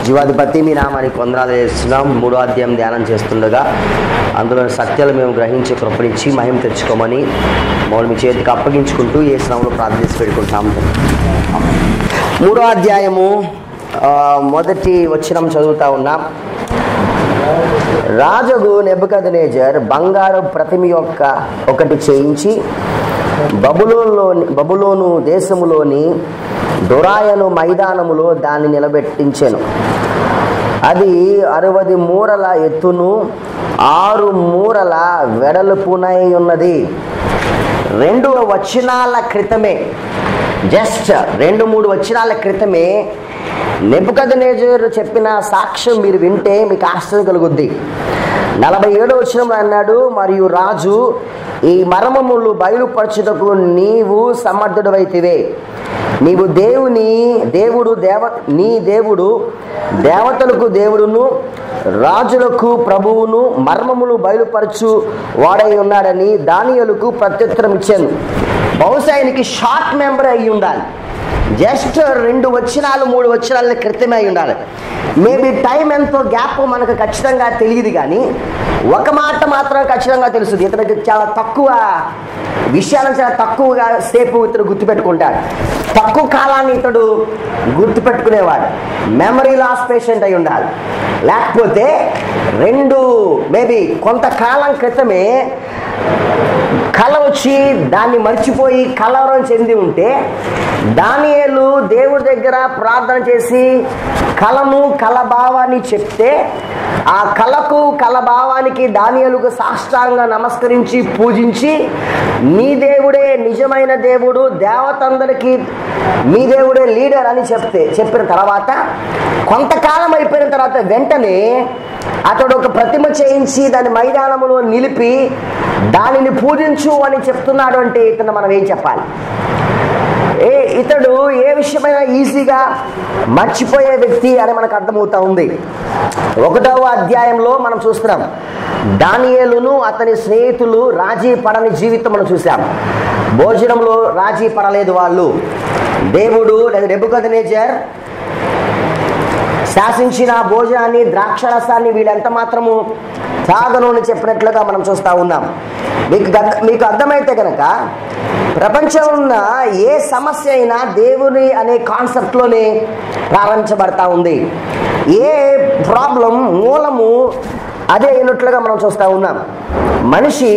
జీవాధిపతి మీ నామానికి వందనాలు చేస్తున్నాం. 3వ అధ్యాయం ధ్యానం చేస్తుండగా అందులోని సత్యాలు మేము గ్రహించి కృపనిచ్చి మహిమ తెచ్చుకోమని మమ్మల్ని మీ చేతికి అప్పగించుకుంటూ ఏ స్నామంలో ప్రార్థించి పెట్టుకుంటాము. 3వ అధ్యాయము మొదటి వచనం చదువుతా ఉన్నాం. రాజుకు నెబుకద్నెజర్ బంగారు ప్రతిమ ఒకటి చేయించి బబులోను దేశములోని దొరాయను మైదానములో దాన్ని నిలబెట్టించెను. అది 60 మూరల ఎత్తును 6 మూరల వెడల్పునై ఉన్నది. 2 వచనాల క్రితమే, జస్ట్ 2-3 వచనాల క్రితమే నెబుకద్నెజర్ చెప్పిన సాక్ష్యం మీరు వింటే మీకు ఆశ్చర్యం కలుగుద్ది. 47వ వచనంలో అన్నాడు, మరియు రాజు ఈ మర్మములు బయలుపరచుటకు నీవు సమర్థుడవైతివే. నీవు నీ దేవుడు దేవతలకు దేవుడును రాజులకు ప్రభువును మర్మములు బయలుపరచు వాడై ఉన్నాడని దానియేలుకు ప్రత్యుత్తరం ఇచ్చాను. బహుశా ఆయనకి షార్ట్ మెమరీ అయి ఉండాలి. జస్ట్ 2 వచనాలు 3 వచనాల క్రితమే అయి ఉండాలి. మేబీ టైం ఎంతో గ్యాప్ మనకు ఖచ్చితంగా తెలియదు, కానీ ఒక మాట మాత్రం ఖచ్చితంగా తెలుస్తుంది. ఇతనికి చాలా తక్కువ విషయాలను చాలా తక్కువగా సేపు ఇతడు గుర్తుపెట్టుకుంటాడు. తక్కువ కాలాన్ని ఇతడు గుర్తుపెట్టుకునేవాడు. మెమరీ లాస్ పేషెంట్ అయి ఉండాలి. లేకపోతే మేబీ కొంతకాలం క్రితమే కళ వచ్చి దాన్ని మర్చిపోయి కలవరం చెంది ఉంటే దానియేలు దేవుడి దగ్గర ప్రార్థన చేసి కళను కళభావాన్ని చెప్తే ఆ కళకు కళభావానికి దానియేలుకు సాష్టాంగంగా నమస్కరించి పూజించి నీ దేవుడే నిజమైన దేవుడు, దేవతందరికీ మీ దేవుడే లీడర్ అని చెప్పిన తర్వాత కొంతకాలం అయిపోయిన తర్వాత వెంటనే అతడు ఒక ప్రతిమ చేయించి దాని మైదానములో నిలిపి దానిని పూజించు అని చెప్తున్నాడు. అంటే ఇతను మనం ఏం చెప్పాలి? ఇతడు ఏ విషయమైనా ఈజీగా మర్చిపోయే వ్యక్తి అని మనకు అర్థమవుతా ఉంది. 1వ అధ్యాయంలో మనం చూస్తున్నాం దానియేలును అతని స్నేహితులు రాజీ పడని జీవితం మనం చూసాం. భోజనంలో రాజీ పడలేదు వాళ్ళు. దేవుడు నెబుకద్నెజర్ శాసించిన భోజనాన్ని ద్రాక్షరసాన్ని వీళ్ళెంత మాత్రము తాగను అని చెప్పినట్లుగా మనం చూస్తూ ఉన్నాం. మీకు అర్థమైతే కనుక ప్రపంచంలో ఉన్న ఏ సమస్య అయినా దేవుని అనే కాన్సెప్ట్లోనే ప్రారంభించబడతా ఉంది. ఏ ప్రాబ్లం మూలము అదే అయినట్లుగా మనం చూస్తూ ఉన్నాం. మనిషి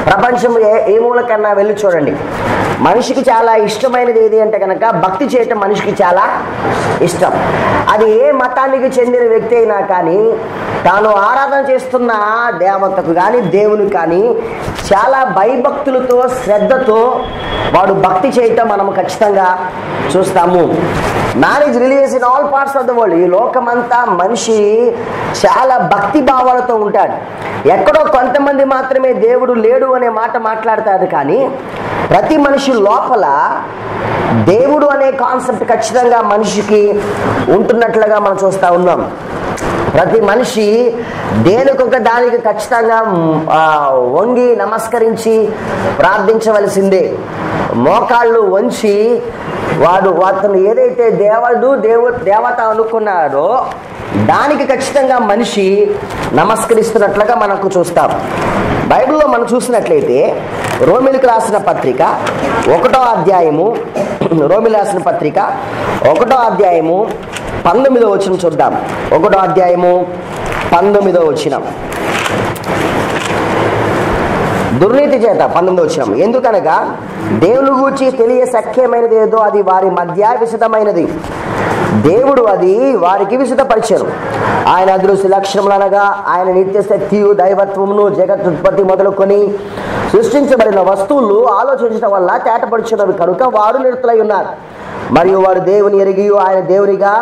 ప్రపంచం ఏ మూలకన్నా వెళ్ళి చూడండి, మనిషికి చాలా ఇష్టమైనది ఏది అంటే కనుక భక్తి చేయటం మనిషికి చాలా ఇష్టం. అది ఏ మతానికి చెందిన వ్యక్తి అయినా కానీ తాను ఆరాధన చేస్తున్న దేవతకు కానీ దేవునికి కానీ చాలా భయభక్తులతో శ్రద్ధతో వాడు భక్తి చేయటం మనం ఖచ్చితంగా చూస్తాము. Marriage religious in all parts of the world, ఈ లోకమంతా మనిషి చాలా భక్తి భావాలతో ఉంటాడు. ఎక్కడో కొంతమంది మాత్రమే దేవుడు లేడు అనే మాట మాట్లాడతారు, కానీ ప్రతి మనిషి లోపల దేవుడు అనే కాన్సెప్ట్ ఖచ్చితంగా మనిషికి ఉంటున్నట్లుగా మనం చూస్తూ ఉన్నాం. ప్రతి మనిషి దేనికొక దానికి ఖచ్చితంగా వంగి నమస్కరించి ప్రార్థించవలసిందే. మోకాళ్ళు వంచి అతను ఏదైతే దేవత అనుకున్నాడో దానికి ఖచ్చితంగా మనిషి నమస్కరిస్తున్నట్లుగా మనకు చూస్తాం. బైబిల్లో మనం చూసినట్లయితే రోమిలికి రాసిన పత్రిక 1వ అధ్యాయము 19వ వచనం చూద్దాం. 1వ అధ్యాయము 19వ వచనం. దుర్నీతి చేత 19వ వచనం. ఎందుకనగా దేవుని గూర్చి తెలియ సఖ్యమైనది ఏదో అది వారి మధ్య విశదమైనది, దేవుడు అది వారికి విశదపరిచారు. ఆయన అదృశ్య లక్షణములు అనగా ఆయన నిత్య శక్తియు దైవత్వమును జగత్తుత్పత్తి మొదలుకొని సృష్టించబడిన వస్తువులు ఆలోచించడం వల్ల తేటపరిచినవి కనుక వారు నిరతులై ఉన్నారు. మరియు వారు దేవుని ఎరిగి ఆయన దేవునిగా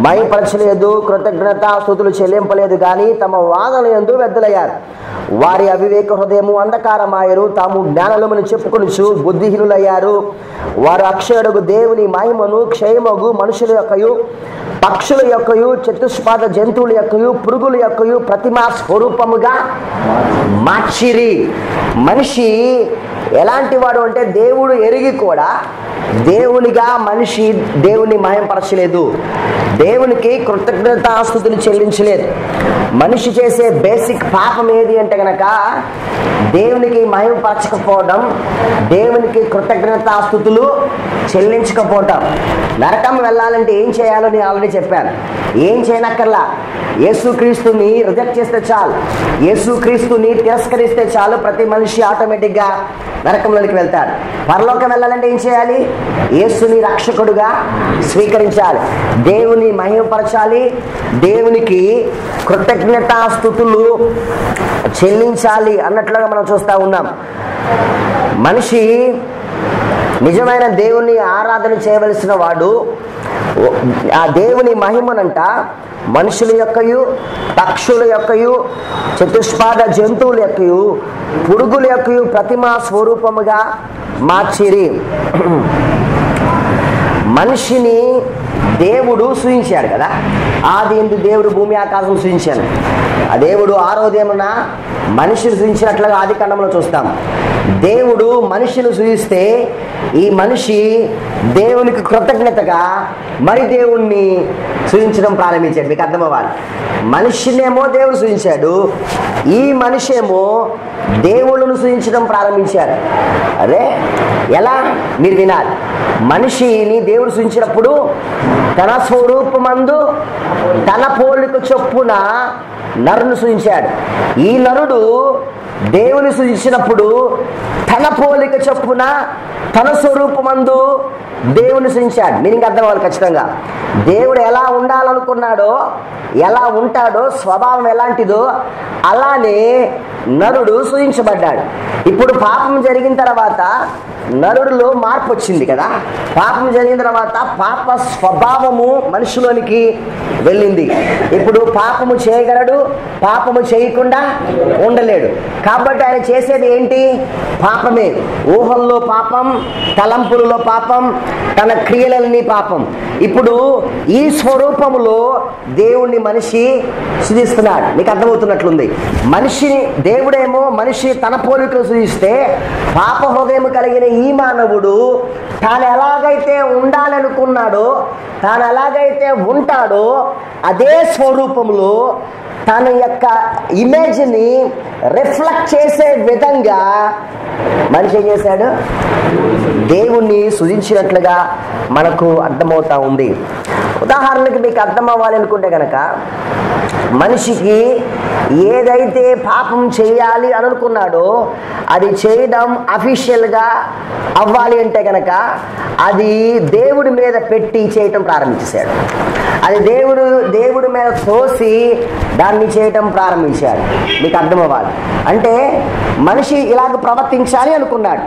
మహిమపరచలేదు, కృతజ్ఞత స్తుతులు చెల్లింపలేదు, కానీ తమ వాదన యందు వ్యర్థులయ్యారు. వారి అవివేక హృదయము అంధకారమాయరు, తాము జ్ఞానములను చెప్పుకొనుచు బుద్ధిహీనులయ్యారు. వారు అక్షయుడగు దేవుని మహిమను క్షయమగు మనుషుల యొక్కయు పక్షుల యొక్కయు చతుష్పాద జంతువుల యొక్కయు పురుగుల యొక్కయు ప్రతిమా స్వరూపముగా మార్చిరి. మనిషి ఎలాంటి వాడు అంటే దేవుడు ఎరిగి కూడా దేవునిగా మనిషి దేవుని మహిమపరచలేదు, దేవునికి కృతజ్ఞతాస్తుతులు చెల్లించలేదు. మనిషి చేసే బేసిక్ పాపం ఏది అంటే గనక దేవునికి మహిమపరచకపోవడం, దేవునికి కృతజ్ఞతాస్తుతులు చెల్లించకపోవటం. నరకం వెళ్ళాలంటే ఏం చేయాలో నేను ఆల్రెడీ చెప్పాను. ఏం చేయనక్కర్లా, యేసుక్రీస్తుని రిజెక్ట్ చేస్తే చాలు, యేసుక్రీస్తుని తిరస్కరిస్తే చాలు, ప్రతి మనిషి ఆటోమేటిక్గా నరకంలోకి వెళ్తాడు. పరలోకం వెళ్ళాలంటే ఏం చేయాలి? యేసుని రక్షకుడుగా స్వీకరించాలి, దేవుని మహిమపరచాలి, దేవునికి కృతజ్ఞతాస్తుతులు చెల్లించాలి అన్నట్లుగా మనం చూస్తూ ఉన్నాం. మనిషి నిజమైన దేవుని ఆరాధన చేయవలసిన వాడు ఆ దేవుని మహిమనంట మనుషుల యొక్కయు, పక్షుల యొక్కయు, చతుష్పాద జంతువుల యొక్కయు, పురుగుల యొక్కయు ప్రతిమా స్వరూపముగా మార్చిరి. మనిషిని దేవుడు సృజించాడు కదా, ఆది ఎందు దేవుడు భూమి ఆకాశం సృజించాడు. ఆ దేవుడు ఆరోదేమున మనిషిని సృజించినట్లుగా ఆది కాండంలో చూస్తాం. దేవుడు మనిషిని సృజిస్తే ఈ మనిషి దేవునికి కృతజ్ఞతగా మరి దేవుణ్ణి సృజించడం ప్రారంభించాడు. మీకు అర్థమవ్వాలి, మనిషినేమో దేవుడు సృజించాడు, ఈ మనిషి ఏమో దేవుళ్ళను సృజించడం ప్రారంభించాడు. అదే ఎలా మీరు వినాలి. మనిషిని దేవుడు సృజించినప్పుడు తన స్వరూపమందు తన పోలిక చొప్పున నరుని సృజించాడు. ఈ నరుడు దేవుని సృజించినప్పుడు తన పోలిక చొప్పున తన స్వరూపమందు దేవుని సృజించాడు. మీనింగ్ అర్థం అవ్వాలి ఖచ్చితంగా. దేవుడు ఎలా ఉండాలనుకున్నాడో, ఎలా ఉంటాడో, స్వభావం ఎలాంటిదో అలానే నరుడు సృజించబడ్డాడు. ఇప్పుడు పాపం జరిగిన తర్వాత నరుడిలో మార్పు వచ్చింది కదా. పాపం జరిగిన తర్వాత పాప స్వభావము మనుషులోనికి వెళ్ళింది. ఇప్పుడు పాపము చేయగలడు, పాపము చేయకుండా ఉండలేడు. కాబట్టి ఆయన చేసేది ఏంటి? పాపమే. ఊహల్లో పాపం, తలంపులలో పాపం, తన క్రియలన్నీ పాపం. ఇప్పుడు ఈ స్వరూపములో దేవుణ్ణి మనిషి సృజిస్తున్నాడు. మీకు అర్థమవుతున్నట్లుంది. మనిషిని దేవుడేమో మనిషి తన పోలికలు సృజిస్తే పాప హృదయం కలిగిన ఈ మానవుడు తాను ఎలాగైతే ఉండాలనుకున్నాడో, తాను ఎలాగైతే ఉంటాడో అదే స్వరూపంలో తన యొక్క ఇమేజ్ని రిఫ్లెక్ట్ చేసే విధంగా మనిషి ఏం చేశాడు? దేవుణ్ణి సృజించినట్లుగా మనకు అర్థమవుతా ఉంది. ఉదాహరణకి మీకు అర్థం అవ్వాలి అనుకుంటే కనుక, మనిషికి ఏదైతే పాపం చేయాలి అని అనుకున్నాడో అది చేయడం అఫీషియల్గా అవ్వాలి అంటే కనుక అది దేవుడి మీద పెట్టి చేయటం ప్రారంభించాడు. అది దేవుడి మీద తోసి దాన్ని చేయటం ప్రారంభించాడు. మీకు అర్థం అవ్వాలి అంటే మనిషి ఇలాగ ప్రవర్తించాలి అనుకున్నాడు,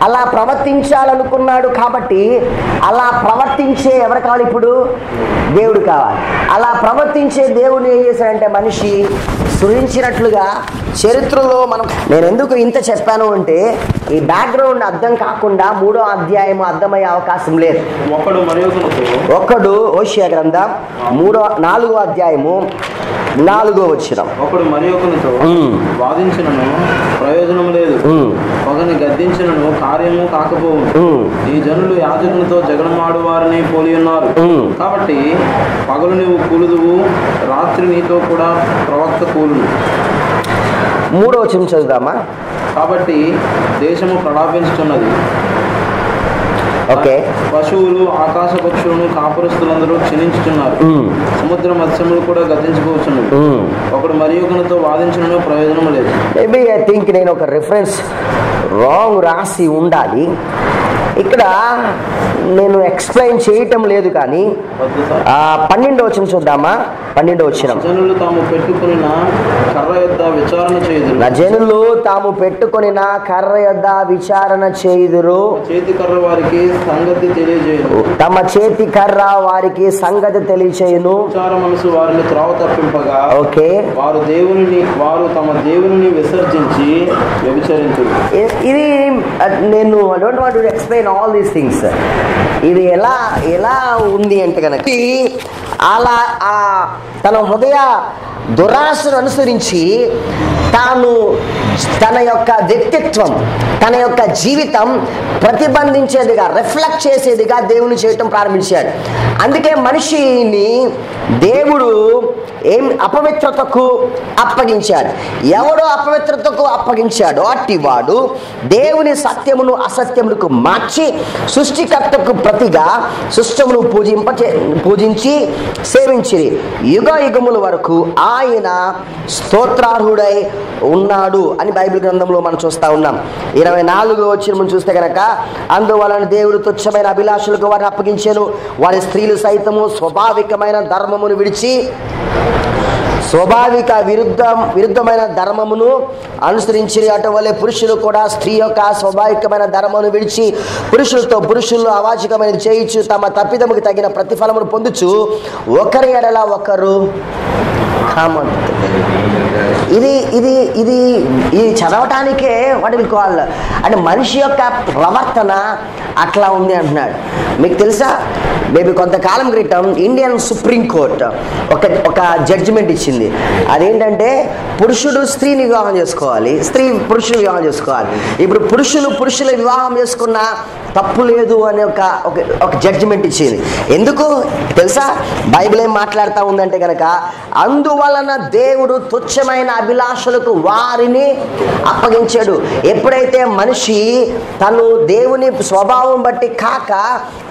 అలా ప్రవర్తించాలనుకున్నాడు. కాబట్టి అలా ప్రవర్తించే ఎవరు కావాలి? ఇప్పుడు దేవుడు కావాలి. అలా ప్రవర్తించే దేవుడిని ఏం చేశాడంటే మనిషి సృజించినట్లుగా చరిత్రలో మనం. నేను ఎందుకు ఇంత చెప్పాను అంటే ఈ బ్యాక్గ్రౌండ్ అర్థం కాకుండా 3వ అధ్యాయం అర్థమయ్యే అవకాశం లేదు. ఒకడు హోషేయ గ్రంథం 4వ అధ్యాయము 4వ వచనం. ఒకడు మరి ఒకరితో వాదించినను ప్రయోజనం లేదు, ఒకరిని గద్దించినను కార్యము కాకపోవును. ఈ జనులు యాజకునితో జగడమాడు వారిని పోలి ఉన్నారు. కాబట్టి పగలు నీవు కూలుదువు, రాత్రి నీతో కూడా ప్రవక్త కూలును. 3వ వచనం చదువుదామా? కాబట్టి దేశము ప్రలాపించుతున్నది. ఓకే. పశువులు, ఆకాశ పక్షులను కాపురస్తులందరూ క్షీణించుతున్నారు, సముద్ర మత్స్యములు కూడా గతించిపోతున్నవి. ఒకడు మరి ఒకరితో వాదించడం ప్రయోజనం లేదు. మేబీ ఐ థింక్ నేను ఒక రిఫరెన్స్ రాంగ్ రాసి ఉండాలి. ఇక్కడ నేను ఎక్స్ప్లెయిన్ చేయటం లేదు కానీ 12వ వచనం చూద్దామా? 12వ వచనం. జనులు తాము పెట్టుకొనిన కర్ర యొద్ద విచారణ చేయుదురు. జనులు తాము పెట్టుకొనిన కర్ర యొద్ద విచారణ చేయుదురు. చేతి కర్ర వారికి సంగతి తెలియజేయును. తమ చేతి కర్ర వారికి సంగతి తెలియచేయును. విచార మనసు వారిని త్రోవ తప్పింపగా ఓకే వారు తమ దేవుని విసర్జించి వ్యభిచరించురు. ఇది నేను I don't want to explain all these things. ఇది ఎలా ఉంది అంటే కనుక అలా తన హృదయ దురాశను అనుసరించి తాను తన యొక్క వ్యక్తిత్వం, తన యొక్క జీవితం ప్రతిబంధించేదిగా, రిఫ్లెక్ట్ చేసేదిగా దేవుని చేయటం ప్రారంభించాడు. అందుకే మనిషిని దేవుడు అపవిత్రతకు అప్పగించాడు. ఎవడో అపవిత్రతకు అప్పగించాడో అట్టివాడు దేవుని సత్యమును అసత్యములకు మార్చి సృష్టికర్తకు ప్రతిగా సృష్టమును పూజించి సేవించి యుగ యుగముల వరకు ఆయన స్తోత్రార్హుడై ఉన్నాడు అని బైబిల్ గ్రంథంలో మనం చూస్తా ఉన్నాం. 24వ వచనం చూస్తే కనుక, అందువలన దేవుడు తుచ్చమైన అభిలాషులకు వారిని అప్పగించాను, వారి స్త్రీలు సైతము స్వాభావికమైన ధర్మమును విడిచి స్వాభావిక విరుద్ధమైన ధర్మమును అనుసరించి అటువలే పురుషులు కూడా స్త్రీ యొక్క స్వాభావికమైన ధర్మమును విడిచి పురుషుల్లో అవాచికమైనది చేయించు తమ తప్పిదముకు తగిన ప్రతిఫలమును పొందుచు ఒకరి ఎడల ఒకరు ఇది చదవటానికే వాటి కాల్ అంటే మనిషి యొక్క ప్రవర్తన అట్లా ఉంది అంటున్నాడు. మీకు తెలుసా, మేబీ కొంతకాలం క్రితం ఇండియన్ సుప్రీం కోర్ట్ ఒక జడ్జిమెంట్ ఇచ్చింది. అదేంటంటే పురుషుడు స్త్రీని వివాహం చేసుకోవాలి, స్త్రీ పురుషుని వివాహం చేసుకోవాలి. ఇప్పుడు పురుషులు వివాహం చేసుకున్న తప్పు లేదు అనే ఒక జడ్జిమెంట్ ఇచ్చింది. ఎందుకు తెలుసా? బైబిల్ ఏం మాట్లాడుతూ ఉందంటే కనుక, అందువలన దేవుడు తుచ్చమైన అభిలాషలకు వారిని అప్పగించాడు. ఎప్పుడైతే మనిషి తను దేవుని స్వభావం బట్టి కాక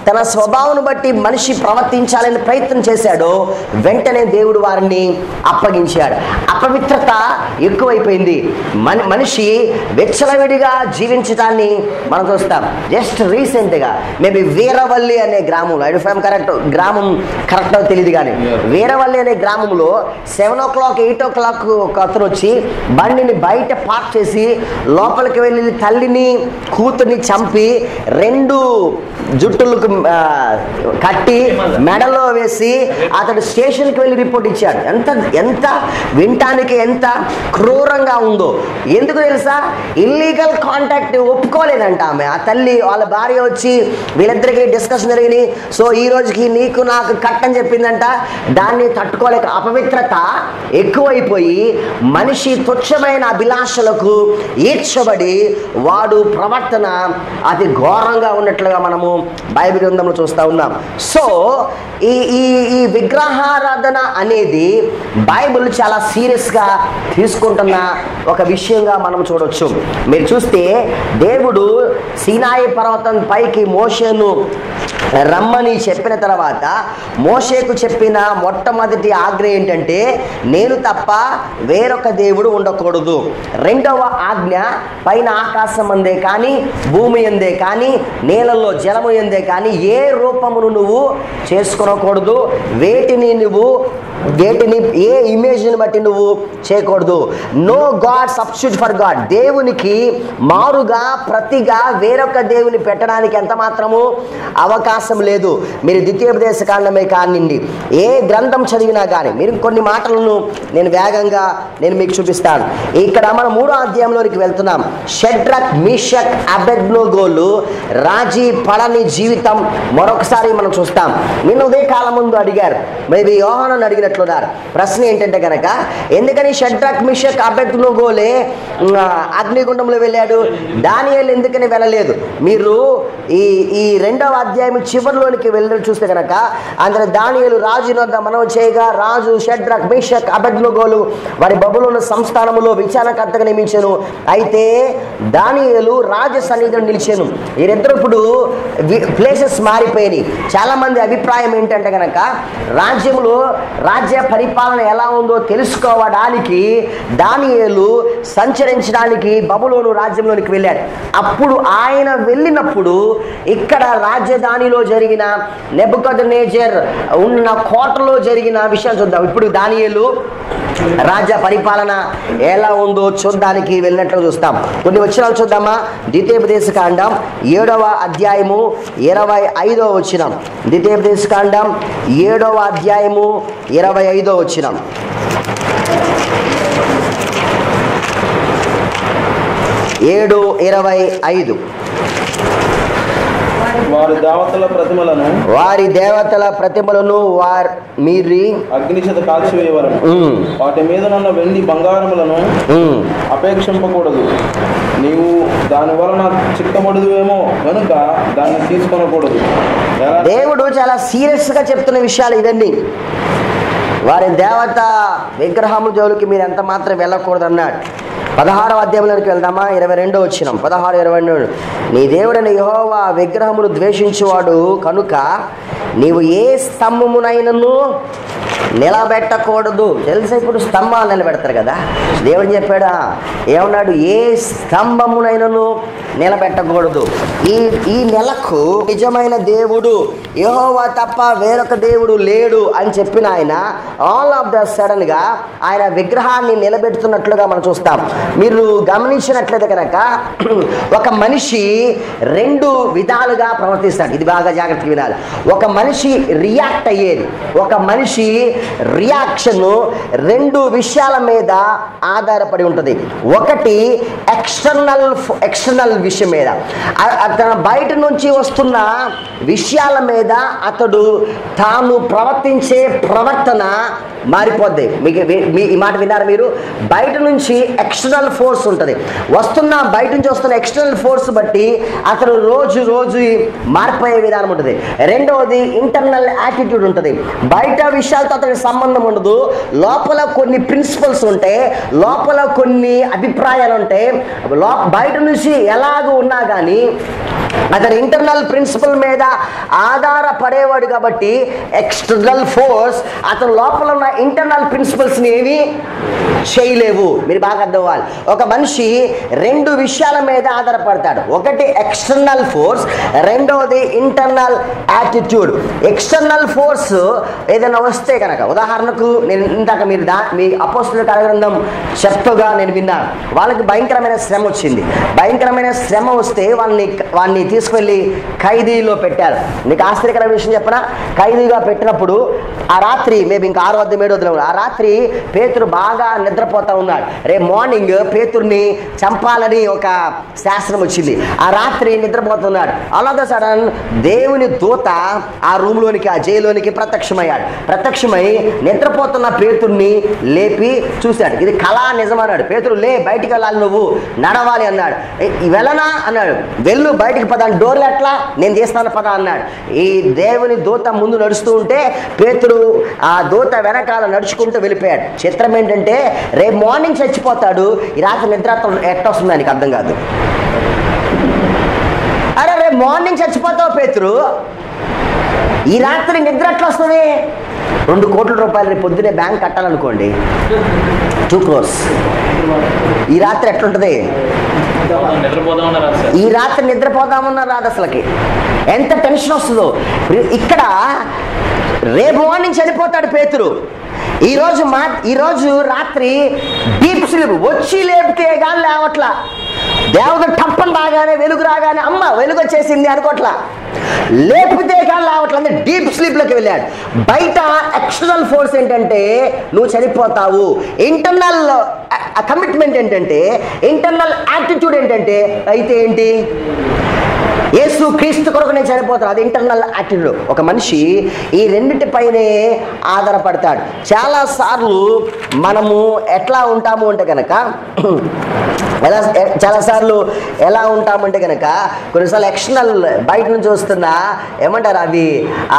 తన స్వభావం బట్టి మనిషి ప్రవర్తించాలని ప్రయత్నం చేశాడో వెంటనే దేవుడు వారిని అప్పగించాడు. అపవిత్రత ఎక్కువైపోయింది. మనిషి విచ్చలవిడిగా జీవించడాన్ని మనం చూస్తాం. జస్ట్ రీసెంట్గా మేబీ వీరవల్లి అనే గ్రామంలో, గ్రామం కరెక్ట్గా తెలియదు కానీ, వీరవల్లి అనే గ్రామంలో 7 o'clock 8 o'clock ఒక అతను వచ్చి బండిని బయట పార్క్ చేసి లోపలికి వెళ్ళి తల్లిని కూతుర్ని చంపి 2 జుట్టులకు కట్టి మెడలో వేసి అతడు స్టేషన్కి వెళ్ళి రిపోర్ట్ ఇచ్చాడు. ఎంత వినటానికి ఎంత క్రూరంగా ఉందో. ఎందుకు తెలుసా? ఇల్లీగల్ కాంటాక్ట్ ఒప్పుకోలేదంట ఆమె. ఆ తల్లి వాళ్ళ భార్య వచ్చి వీళ్ళిద్దరికి డిస్కషన్ జరిగింది. సో ఈ రోజుకి నీకు నాకు కట్టని చెప్పిందంట. దాన్ని తట్టుకోలేక అపవిత్రత ఎక్కువైపోయి మనిషి తుచ్చమైన అభిలాషలకు ఈడ్చబడి వాడు ప్రవర్తన అతి ఘోరంగా ఉన్నట్లుగా మనము బైబిల్ గ్రంథంలో చూస్తూ ఉన్నాం. సో ఈ విగ్రహారాధన అనేది బైబిల్ చాలా సీరియస్గా తీసుకుంటున్న ఒక విషయంగా మనం చూడొచ్చు. మీరు చూస్తే దేవుడు సీనాయి పర్వతం పైకి మోషేను రమ్మని చెప్పిన తర్వాత మోషేకు చెప్పిన మొట్టమొదటి ఆజ్ఞ ఏంటంటే, నేను తప్ప వేరొక దేవుడు ఉండకూడదు. రెండవ ఆజ్ఞ, పైన ఆకాశం అందే కానీ భూమి అందే కానీ నేలలో జలము అందే కానీ ఏ రూపమును నువ్వు చేసుకొనకూడదు, వేటిని ఏ ఇమేజ్ని బట్టి నువ్వు చేయకూడదు. No god substitute for god. దేవునికి మారుగా ప్రతిగా వేరొక దేవుని పెట్టడానికి ఎంత మాత్రము అవకాశం లేదు. మీరు ద్వితీయోపదేశకాండమే కానివ్వండి, ఏ గ్రంథం చదివినా కానీ, మీరు కొన్ని మాటలను నేను వేగంగా మీకు చూపిస్తాను. ఇక్కడ మనం 3వ అధ్యాయంలోనికి వెళ్తున్నాం. షడ్రక్ మీషక్ అబెద్నోగోలు రాజీ పడని జీవితం మరొకసారి మనం చూస్తాం. నిన్న ఉదయకాలం ముందు అడిగారు, మేబీ యోహాను అడిగినట్లున్నారు. ప్రశ్న ఏంటంటే కనుక, ఎందుకని షడ్రక్ మీషక్ అబెద్నోగోలే అగ్నిగుండంలో వెళ్ళాడు, దానియేలు ఎందుకని వెళ్ళలేదు? మీరు ఈ 2వ అధ్యాయం చివరిలోనికి వెళ్ళి చూస్తే కనుక, అందులో దానియేలు రాజు వద్ద మనవి చేయగా రాజు షడ్రక్ మీషక్ అబెద్నోగోలు వారి బబులోను సంస్థానములో విచారణకర్తగా నియమించాను. అయితే దానియేలు రాజ సన్నిధిలో నిలిచాను. వీరిద్దరు ఇప్పుడు ప్లేసెస్ మారిపోయినాయి. చాలా మంది అభిప్రాయం ఏంటంటే కనుక, రాజ్య పరిపాలన ఎలా ఉందో తెలుసుకోవడానికి దానియేలు సంచరించడానికి బబులోను రాజ్యంలోనికి వెళ్ళాడు. అప్పుడు ఆయన వెళ్ళినప్పుడు ఇక్కడ రాజధానిలో జరిగిన నెబుకద్నెజర్ ఉన్న కోటలో జరిగిన విషయం చూద్దాం. ఇప్పుడు దానియేలు రాజ్య పరిపాలన ఎలా ఉందో చూడడానికి వెళ్ళినట్లు చూస్తాం. కొన్ని వచనాలు చూద్దామా? ద్వితీయోపదేశకాండం 7వ అధ్యాయము 25వ వచనం. ద్వితీయోపదేశకాండం 7వ అధ్యాయము 25వ వచనం. వారి దేవతల ప్రతిమలను మీరి అగ్నిచేత కాల్చివేయవలను. వాటి మీద ఉన్న వెండి బంగారములను అపేక్షింపకూడదు. నీవు దాని వలన చిక్కబడుదువేమో కనుక దాన్ని తీసుకొనకూడదు. దేవుడు చాలా సీరియస్ గా చెప్తున్న విషయాలు ఇవన్నీ. వారి దేవత విగ్రహము జోలికి మీరు ఎంత మాత్రం వెళ్ళకూడదు అన్నాడు. 16వ అధ్యాయంలోకి వెళ్దామా? 22 వచ్చినాం. 16, 22. నీ దేవుడైన యెహోవా విగ్రహమును ద్వేషించువాడు కనుక నీవు ఏ స్తంభమునైనను నిలబెట్టకూడదు. తెలుసా, ఇప్పుడు స్తంభాలు నిలబెడతారు కదా. దేవుడు చెప్పాడా? ఏమన్నాడు? ఏ స్తంభమునైనను నిలబెట్టకూడదు. ఈ నెలకు నిజమైన దేవుడు యెహోవా తప్ప వేరొక దేవుడు లేడు అని చెప్పిన ఆయన ఆల్ ఆఫ్ ద సడన్ గా ఆయన విగ్రహాన్ని నిలబెడుతున్నట్లుగా మనం చూస్తాం. మీరు గమనించినట్లయితే కనుక ఒక మనిషి 2 విధాలుగా ప్రవర్తిస్తాడు. ఇది బాగా జాగ్రత్తగా వినాలి. ఒక మనిషి రియాక్ట్ అయ్యేది, ఒక మనిషి రియాక్షన్ 2 విషయాల మీద ఆధారపడి ఉంటుంది. ఒకటి ఎక్స్టర్నల్ విషయం మీద, అతను బయట నుంచి వస్తున్న విషయాల మీద అతడు తాను ప్రవర్తించే ప్రవర్తన మారిపోద్ది. మీకు ఈ మాట విన్నారా మీరు? బయట నుంచి ఎక్స్టర్నల్ ఫోర్స్ ఉంటుంది. బయట నుంచి వస్తున్న ఎక్స్టర్నల్ ఫోర్స్ బట్టి అతను రోజు మారిపోయే విధానం ఉంటుంది. రెండవది ఇంటర్నల్ యాటిట్యూడ్ ఉంటుంది. బయట విషయాలతో అతనికి సంబంధం ఉండదు. లోపల కొన్ని ప్రిన్సిపల్స్ ఉంటాయి, లోపల కొన్ని అభిప్రాయాలు ఉంటాయి. బయట నుంచి ఎలాగూ ఉన్నా కానీ అతని ఇంటర్నల్ ప్రిన్సిపల్ మీద ఆధారపడేవాడు కాబట్టి ఎక్స్టర్నల్ ఫోర్స్ అతని లోపల ఉన్న ఇంటర్నల్ ప్రిన్సిపల్స్ని ఏవి చేయలేవు. మీరు బాగా అర్థం అవ్వాలి. ఒక మనిషి 2 విషయాల మీద ఆధారపడతాడు. ఒకటి ఎక్స్టర్నల్ ఫోర్స్, రెండవది ఇంటర్నల్ యాటిట్యూడ్. ఎక్స్టర్నల్ ఫోర్స్ ఏదైనా వస్తే కనుక, ఉదాహరణకు నేను ఇందాక మీరు మీ అపోస్తలుల కార్యగ్రంథం చెప్తగా నేను విన్నాను. వాళ్ళకి భయంకరమైన శ్రమ వచ్చింది. భయంకరమైన శ్రమ వస్తే వాడిని తీసుకెళ్ళి ఖైదీలో పెట్టారు. నీకు ఆశ్చర్యకరమైన విషయం చెప్పనా? ఖైదీగా పెట్టినప్పుడు ఆ రాత్రి మేబీ ఇంకా 6వ అధ్యాయం 7వ అధ్యాయం ఆ రాత్రి పేతురు బాగా నిద్రపోతా ఉన్నాడు. రేపు మార్నింగ్ పేతుర్ని చంపాలని ఒక శాస్త్రం వచ్చింది. ఆ రాత్రి నిద్రపోతున్నాడు. ఆల్ ఆఫ్ ద సడన్ దేవుని దూత ఆ రూమ్లోనికి, ఆ జైల్లోనికి ప్రత్యక్షమై నిద్రపోతున్న పేతుర్ని లేపి చూశాడు. ఇది కళ నిజమన్నాడు. పేతురు, లే, బయటికి వెళ్ళాలి, నువ్వు నడవాలి అన్నాడు. వెళ్ళనా అన్నాడు. వెళ్ళు, బయటికి పద. డోర్లు ఎట్లా? నేను తీస్తాను పద అన్నాడు. ఈ దేవుని దూత ముందు నడుస్తూ ఉంటే పేతురు ఆ దూత వెనకాల నడుచుకుంటూ వెళ్ళిపోయాడు. చిత్రం ఏంటంటే రేపు మార్నింగ్ చచ్చిపోతాడు. ఈ రాత్రి నిద్ర ఎట్టొస్తుంది ఆయనకి అర్థం కాదు. అరే, రేపు మార్నింగ్ చచ్చిపోతావు పేతురు, ఈ రాత్రి నిద్ర ఎట్లా వస్తుంది? 2 కోట్ల రూపాయలు రేపు పొద్దునే బ్యాంక్ కట్టాలనుకోండి, 2 crores. ఈ రాత్రి ఎట్లుంటుంది? ఈ రాత్రి నిద్రపోదామన్నారు రాదు. అసలుకి ఎంత టెన్షన్ వస్తుందో. ఇక్కడ రేపు మార్నింగ్ చనిపోతాడు పేతురు. ఈరోజు రాత్రి డీప్ స్లీప్ వచ్చి లేపితే కానీ లేవట్లా. దేవుడు టప్పని రాగానే, వెలుగు రాగానే అమ్మ వెలుగు వచ్చేసింది అనుకోట్లా. లేపితే కానీ లేవట్లా, అంటే డీప్ స్లీప్లోకి వెళ్ళాడు. బయట ఎక్స్టర్నల్ ఫోర్స్ ఏంటంటే నువ్వు చనిపోతావు. ఇంటర్నల్ కమిట్మెంట్ ఏంటంటే, ఇంటర్నల్ యాటిట్యూడ్ ఏంటంటే, అయితే ఏంటి? యేసు క్రీస్తు కొరకు నేను చనిపోతాను. అది ఇంటర్నల్ యాటిట్యూడ్. ఒక మనిషి ఈ రెండింటిపైనే ఆధారపడతాడు. చాలాసార్లు మనము ఎట్లా ఉంటాము అంటే కనుక, చాలాసార్లు ఎలా ఉంటామంటే కనుక, కొన్నిసార్లు ఎక్స్టర్నల్ బయట నుంచి వస్తున్న ఏమంటారు అవి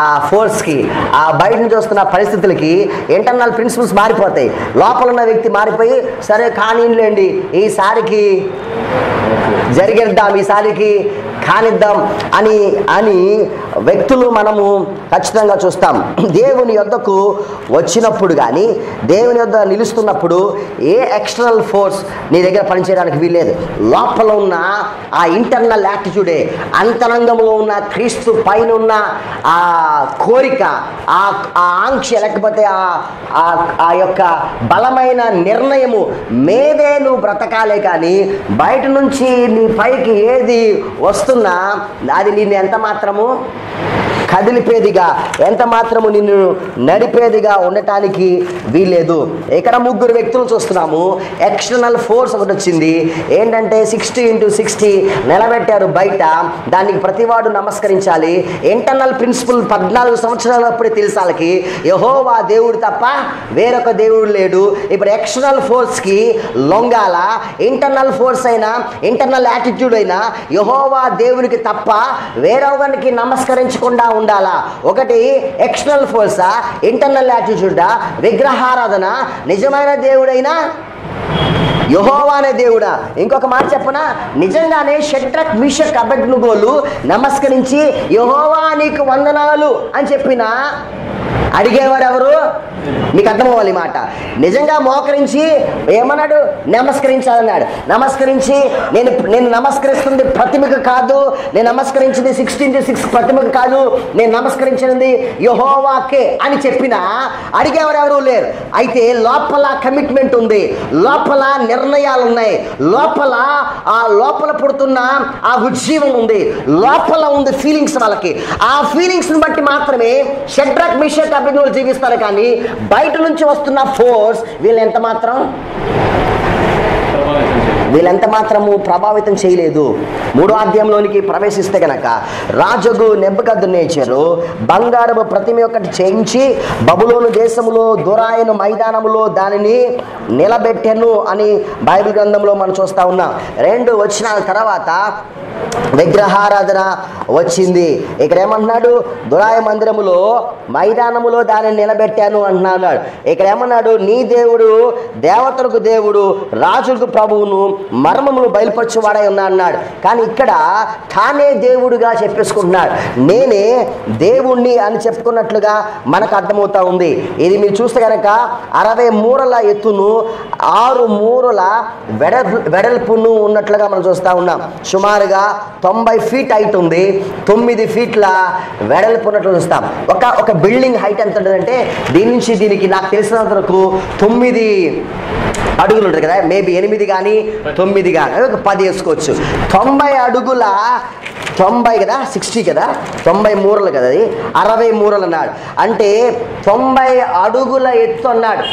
ఆ ఫోర్స్కి, ఆ బయట నుంచి వస్తున్న పరిస్థితులకి ఇంటర్నల్ ప్రిన్సిపల్స్ మారిపోతాయి. లోపల ఉన్న వ్యక్తి మారిపోయి, సరే కానీలేండి, ఈసారికి జరిగేద్దాం, ఈసారికి కానిద్దాం అని వ్యక్తులు మనము ఖచ్చితంగా చూస్తాం. దేవుని యొద్దకు వచ్చినప్పుడు కానీ, దేవుని యొద్ద నిలుస్తున్నప్పుడు ఏ ఎక్స్టర్నల్ ఫోర్స్ నీ దగ్గర పనిచేయడానికి వీల్లేదు. లోపల ఉన్న ఆ ఇంటర్నల్ యాటిట్యూడే, అంతరంగంలో ఉన్న క్రీస్తు పైన ఉన్న ఆ కోరిక, ఆ ఆంక్ష, లేకపోతే ఆ యొక్క బలమైన నిర్ణయము మీదే నువ్వు బ్రతకాలే. కానీ బయట నుంచి నీ పైకి ఏది వస్తున్నా అది నిన్ను ఎంత మాత్రము కదిలిపేదిగా, ఎంత మాత్రము నిన్ను నడిపేదిగా ఉండటానికి వీల్లేదు. ఇక్కడ ముగ్గురు వ్యక్తులు చూస్తున్నాము. ఎక్స్టర్నల్ ఫోర్స్ ఒకటి వచ్చింది. ఏంటంటే 60x60 నిలబెట్టారు బయట. దానికి ప్రతివాడు నమస్కరించాలి. ఇంటర్నల్ ప్రిన్సిపల్ 14 సంవత్సరాలప్పుడే తెలుసు వాళ్ళకి, యెహోవా దేవుడు తప్ప వేరొక దేవుడు లేడు. ఇప్పుడు ఎక్స్టర్నల్ ఫోర్స్కి లొంగాల, ఇంటర్నల్ ఫోర్స్ అయినా ఇంటర్నల్ యాటిట్యూడ్ అయినా యెహోవా దేవునికి తప్ప వేరొకరికి నమస్కరించకుండా ఉండాలా? ఒకటి ఎక్స్టర్నల్ ఫోర్సా, ఇంటర్నల్ యాటిట్యూడా, విగ్రహారాధన, నిజమైన దేవుడైనా యెహోవా అనే దేవుడా? ఇంకొక మాట చెప్పనా, నిజంగానే షడ్రక్ మీషక్ అబేద్నెగోలు నమస్కరించి యెహోవా నీకు వందనాలు అని చెప్పినా అడిగేవారు ఎవరు? మీకు అర్థమవ్వాలి మాట. నిజంగా మోకరించి ఏమన్నాడు? నమస్కరించాలన్నాడు. నమస్కరించి నేను నమస్కరిస్తుంది ప్రతిమకు కాదు, నేను నమస్కరించింది 16x6 ప్రతిమకు కాదు, నేను నమస్కరించినది యెహోవాకే అని చెప్పినా అడిగేవారు ఎవరు లేరు. అయితే లోపల కమిట్మెంట్ ఉంది, లోపల నిర్ణయాలు ఉన్నాయి, లోపల పుడుతున్న ఆ ఉజ్జీవం ఉంది, లోపల ఉంది ఫీలింగ్స్. వాళ్ళకి ఆ ఫీలింగ్స్ని బట్టి మాత్రమే షడ్రక్ మీషక్ అబేద్నెగోలు జీవిస్తారు. కానీ బయట నుంచి వస్తున్న ఫోర్స్ వీళ్ళెంత మాత్రము ప్రభావితం చేయలేదు. 3వ అధ్యాయంలోనికి ప్రవేశిస్తే గనక రాజుగు నెబుకద్నెజరు బంగారపు ప్రతిమ ఒకటి చేయించి బబులోను దేశములో దొరాయను మైదానములో దానిని నిలబెట్టెను అని బైబిల్ గ్రంథంలో మనం చూస్తా ఉన్నాం. 2 వచనాల తర్వాత విగ్రహారాధన వచ్చింది. ఇక్కడ ఏమంటున్నాడు? దొరాయ మందిరములో మైదానములో దానిని నిలబెట్టాను అంటున్నాడు. ఇక్కడ ఏమన్నాడు? నీ దేవుడు దేవతలకు దేవుడు, రాజులకు ప్రభువును, మర్మములు బయలుపరచువాడై ఉన్నా అన్నాడు. కానీ ఇక్కడ తానే దేవుడుగా చెప్పేసుకుంటున్నాడు. నేనే దేవుణ్ణి అని చెప్పుకున్నట్లుగా మనకు అర్థమవుతా ఉంది. ఇది మీరు చూస్తే కనుక 60 మూరల ఎత్తును 6 మూరల వెడల్పును ఉన్నట్లుగా మనం చూస్తూ ఉన్నాం. సుమారుగా 90 ఫీట్ హైట్ ఉంది, 9 ఫీట్ల వెడల్పు ఉన్నట్లు చూస్తాం. ఒక బిల్డింగ్ హైట్ ఎంత ఉంటుందంటే దీని నుంచి దీనికి నాకు తెలిసినంత వరకు 9 అడుగులు ఉంటుంది కదా, మేబీ 8 కానీ 9 కానీ, ఒక 10 వేసుకోవచ్చు. 90 అడుగుల 90 కదా, 60 కదా, 90 మూరలు కదా, అది 60 మూరలు అన్నాడు. అంటే 90 అడుగుల ఎత్తు అన్నాడు.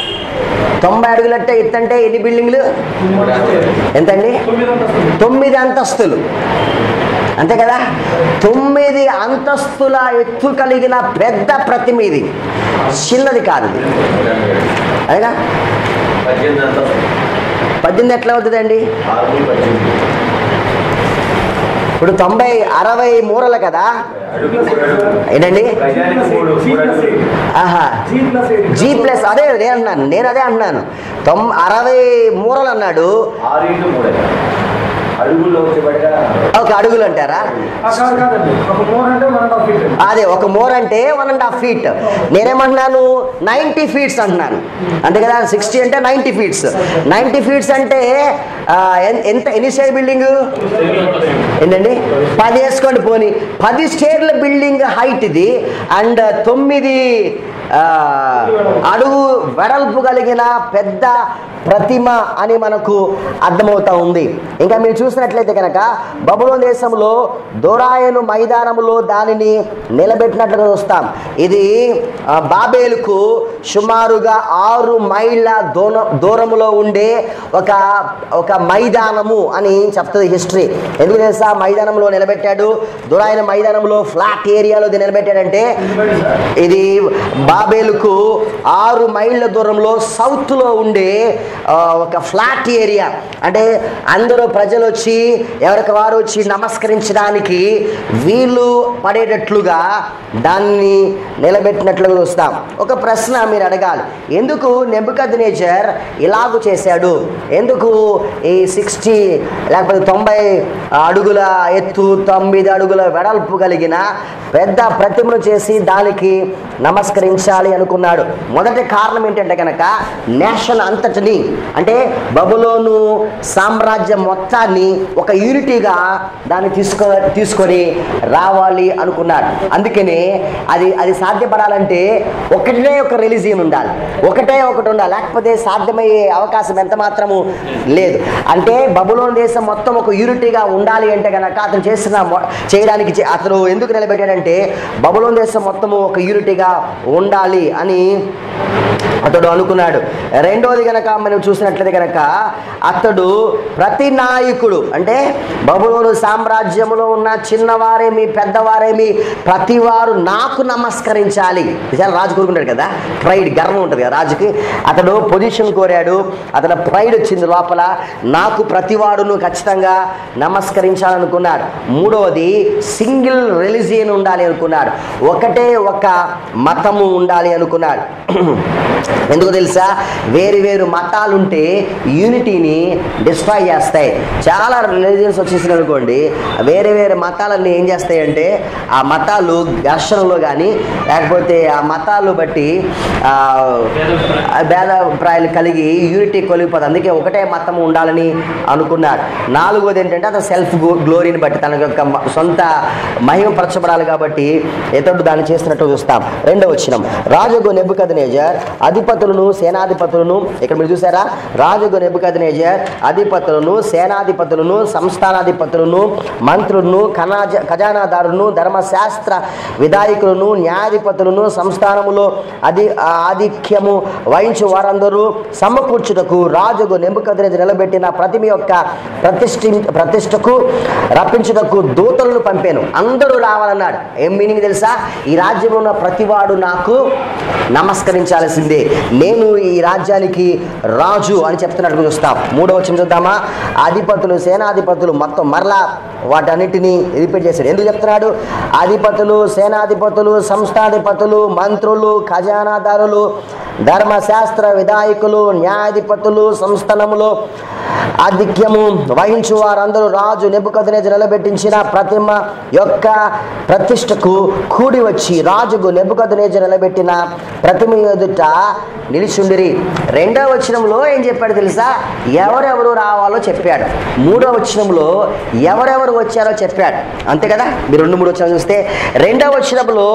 90 అడుగుల ఎత్తు అంటే ఎన్ని బిల్డింగ్లు ఎంతండి? 9 అంతస్తులు, అంతే కదా. 9 అంతస్తుల ఎత్తు కలిగిన పెద్ద ప్రతిమ ఇది, చిన్నది కాదు ఇది. అదేగా 18 ఎట్లా అవుతుందండి? ఇప్పుడు 90 60 మూరలు కదా, ఏంటండి? జీ ప్లస్, నేను అదే అంటున్నాను. 60 మూరలు అన్నాడు. ఒక అడుగులు అంటారా? అదే ఒక మోర్ అంటే 1.5 ఫీట్. నేనేమంటున్నాను? 90 ఫీట్స్ అంటున్నాను, అంతే కదా. 60 అంటే 90 ఫీట్స్. 90 ఫీట్స్ అంటే ఎంత? ఎన్ని స్టేర్ బిల్డింగ్ ఏంటండి? 10 వేసుకోండి పోనీ. 10 స్టేర్ల బిల్డింగ్ హైట్ ఇది. అండ్ 9 అడుగు వెడల్పు కలిగిన పెద్ద ప్రతిమ అని మనకు అర్థమవుతా ఉంది. ఇంకా మీరు చూసినట్లయితే కనుక బబులోను దేశంలో దొరాయను మైదానములో దానిని నిలబెట్టినట్లుగా చూస్తాం. ఇది బాబేలుకు సుమారుగా 6 మైళ్ళ దూరములో ఉండే ఒక మైదానము అని చెప్తుంది హిస్టరీ. ఎందుకు తెలుసా మైదానంలో నిలబెట్టాడు? దొరాయన మైదానంలో ఫ్లాట్ ఏరియాలో నిలబెట్టాడంటే ఇది బాబేలుకు 6 మైళ్ళ దూరంలో సౌత్లో ఉండే ఒక ఫ్లాట్ ఏరియా. అంటే అందరూ ప్రజలు వచ్చి ఎవరికి వారు వచ్చి నమస్కరించడానికి వీళ్ళు పడేటట్లుగా దాన్ని నిలబెట్టినట్లుగా చూస్తాం. ఒక ప్రశ్న మీరు అడగాలి, ఎందుకు నెబుకద్నెజర్ ఇలాగూ చేశాడు? ఎందుకు ఈ 60 లేకపోతే 90 అడుగుల ఎత్తు 9 అడుగుల వెడల్పు కలిగిన పెద్ద ప్రతిమను చేసి దానికి నమస్కరించాలి అనుకున్నాడు? మొదటి కారణం ఏంటంటే కనుక నేషన్ అంతటిని అంటే బబులోను సామ్రాజ్యం మొత్తాన్ని ఒక యూనిటీగా దాన్ని తీసుకొని రావాలి అనుకున్నాడు. అందుకనే అది సాధ్యపడాలంటే ఒకటే ఒక రిలీజియన్ ఉండాలి, ఒకటే ఒకటి ఉండాలి, లేకపోతే సాధ్యమయ్యే అవకాశం ఎంత మాత్రము లేదు. అంటే బబులోను దేశం మొత్తం ఒక యూనిటీగా ఉండాలి అంటే కనుక అతను చేయడానికి అతను ఎందుకు నిలబెట్టాడంటే బబులోను దేశం మొత్తము ఒక యూనిటీగా ఉండాలి అని అతడు అనుకున్నాడు. రెండోది కనుక మనం చూసినట్లయితే కనుక అతడు ప్రతి నాయకుడు అంటే బబులోను సామ్రాజ్యంలో ఉన్న చిన్నవారేమి పెద్దవారేమి ప్రతి వారు నాకు నమస్కరించాలి. రాజు కోరుకుంటాడు కదా, ప్రైడ్, గర్వం ఉంటుంది కదా రాజుకి. అతడు పొజిషన్ కోరాడు, అతను ప్రైడ్ వచ్చింది లోపల. నాకు ప్రతివాడును ఖచ్చితంగా నమస్కరించాలనుకున్నాడు. మూడవది సింగిల్ రిలీజియన్ ఉండాలి అనుకున్నాడు, ఒకటే ఒక మతము ఉండాలి అనుకున్నాడు. ఎందుకు తెలుసా? వేరు వేరు మతాలుంటే యూనిటీని డిస్ట్రాయ్ చేస్తాయి. చాలా రిలీజియన్స్ వచ్చేసింది అనుకోండి, వేరే వేరే మతాలన్నీ ఏం చేస్తాయంటే ఆ మతాలు ఘర్షణలో కానీ లేకపోతే ఆ మతాలు బట్టి భేదాభిప్రాయాలు కలిగి యూనిటీ కొలిగిపోతుంది. అందుకే ఒకటే మతం ఉండాలని అనుకున్నాడు. నాలుగోది ఏంటంటే అతను సెల్ఫ్ గ్లోరీని బట్టి తన యొక్క సొంత మహిమపరచబడాలి కాబట్టి ఇతడు దాన్ని చేస్తున్నట్టు చూస్తాం. రెండవ వచనం, రాజుగు నెబుకద్నెజర్ అధిపతులను సేనాధిపతులను, ఇక్కడ మీరు చూసారా, రాజుగు నెబుకద్నెజర్ అధిపతులను సేనాధిపతులను సంస్థానాధిపతులను మంత్రులను ఖజానాదారులను ధర్మశాస్త్ర విధాయకులను న్యాయాధిపతులను సంస్థానములో ఆధిక్యము వహించు వారందరూ సమకూర్చుటకు రాజుగు నెబుకద్నెజర్ నిలబెట్టిన ప్రతిమ యొక్క ప్రతిష్టకు రప్పించుటకు దూతలను పంపాను. అందరూ రావాలన్నాడు. ఏం మీనింగ్ తెలుసా? ఈ రాజ్యంలో ఉన్న ప్రతివాడు నాకు నమస్కరించాల్సిందే, నేను ఈ రాజ్యానికి రాజు అని చెప్తున్నట్టు చూస్తాం. మూడవ వచనం చూద్దామా? అధిపతులు సేనాధిపతులు మొత్తం మరలా వాటన్నిటినీ రిపీట్ చేశాడు. ఎందుకు చెప్తున్నాడు? అధిపతులు సేనాధిపతులు సంస్థాధిపతులు మంత్రులు ఖజానాదారులు ధర్మశాస్త్ర విధాయకులు న్యాయాధిపతులు సంస్థానములో ఆధిక్యము వహించు వారందరూ రాజు నెబుకద్నెజర్ నిలబెట్టించిన ప్రతిమ యొక్క ప్రతిష్టకు కూడి వచ్చి రాజుకు నెబుకద్నెజర్ నిలబెట్టిన ప్రతిమ ఎదుట నిలిచుండిరి. రెండవ వచనంలో ఏం చెప్పాడు తెలుసా? ఎవరెవరు రావాలో చెప్పాడు. మూడవ వచనంలో ఎవరెవరు వచ్చారో చెప్పాడు. అంతే కదా? మీరు 2-3 వచనాలు చూస్తే రెండవ వచనంలో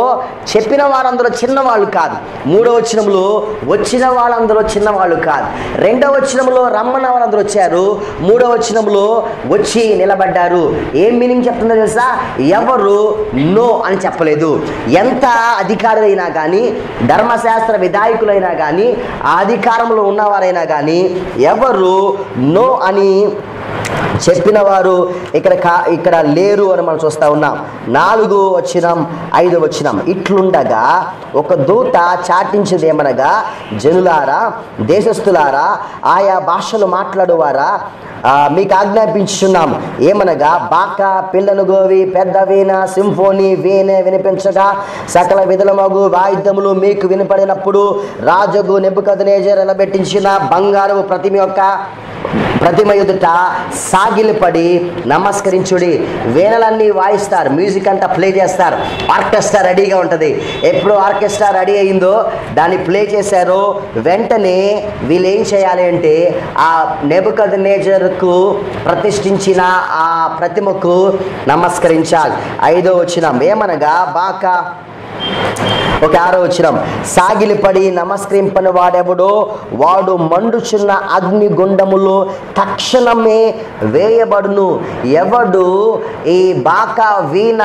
చెప్పిన వారందరూ చిన్నవాళ్ళు కాదు, మూడవ వచనంలో వచ్చిన వాళ్ళందరూ చిన్నవాళ్ళు కాదు. రెండవ వచనంలో రమ్మన్న వాళ్ళందరూ వచ్చారు, మూడవ వచనంలో వచ్చి నిలబడ్డారు. ఏం మీనింగ్ చెప్తుందో తెలుసా? ఎవరు నో అని చెప్పలేదు. ఎంత అధికారులైనా కానీ ధర్మశాస్త్ర విధాయకులైనా కానీ ఆ అధికారంలో ఉన్నవారైనా కానీ ఎవరు నో అని చెప్పిన వారు ఇక్కడ లేరు అని మనం చూస్తా ఉన్నాం. 4వ వచనం 5వ వచనం, ఇట్లుండగా ఒక దూత చాటించేదేమనగా, జనులారా దేశస్థులారా ఆయా భాషలు మాట్లాడువారా మీకు ఆజ్ఞాపించుచున్నాం. ఏమనగా బాకా పిల్లను గోవి పెద్ద వీణ సింఫోనీ వీణే వినిపించగా సకల విధులమగు వాయిద్యములు మీకు వినపడినప్పుడు రాజుగు నెబుకద్నెజర్ నిలబెట్టించిన బంగారు ప్రతిమ ఎదుట సాగిలిపడి నమస్కరించుడి. వీణలన్నీ వాయిస్తారు, మ్యూజిక్ అంతా ప్లే చేస్తారు, ఆర్కెస్ట్రా రెడీగా ఉంటుంది. ఎప్పుడు ఆర్కెస్ట్రా రెడీ అయిందో దాన్ని ప్లే చేశారో వెంటనే వీళ్ళు ఏం చేయాలి అంటే ఆ నెబుకద్నెజర్కు ప్రతిష్ఠించిన ఆ ప్రతిమకు నమస్కరించాలి. 5వ వచనం ఏమనగా బాకా 6వ వచనం, సాగిలిపడి నమస్కరింపని వాడెవడో వాడు మండుచున్న అగ్నిగుండములో తక్షణమే వేయబడును. ఎవడు ఈ బాకా వీణ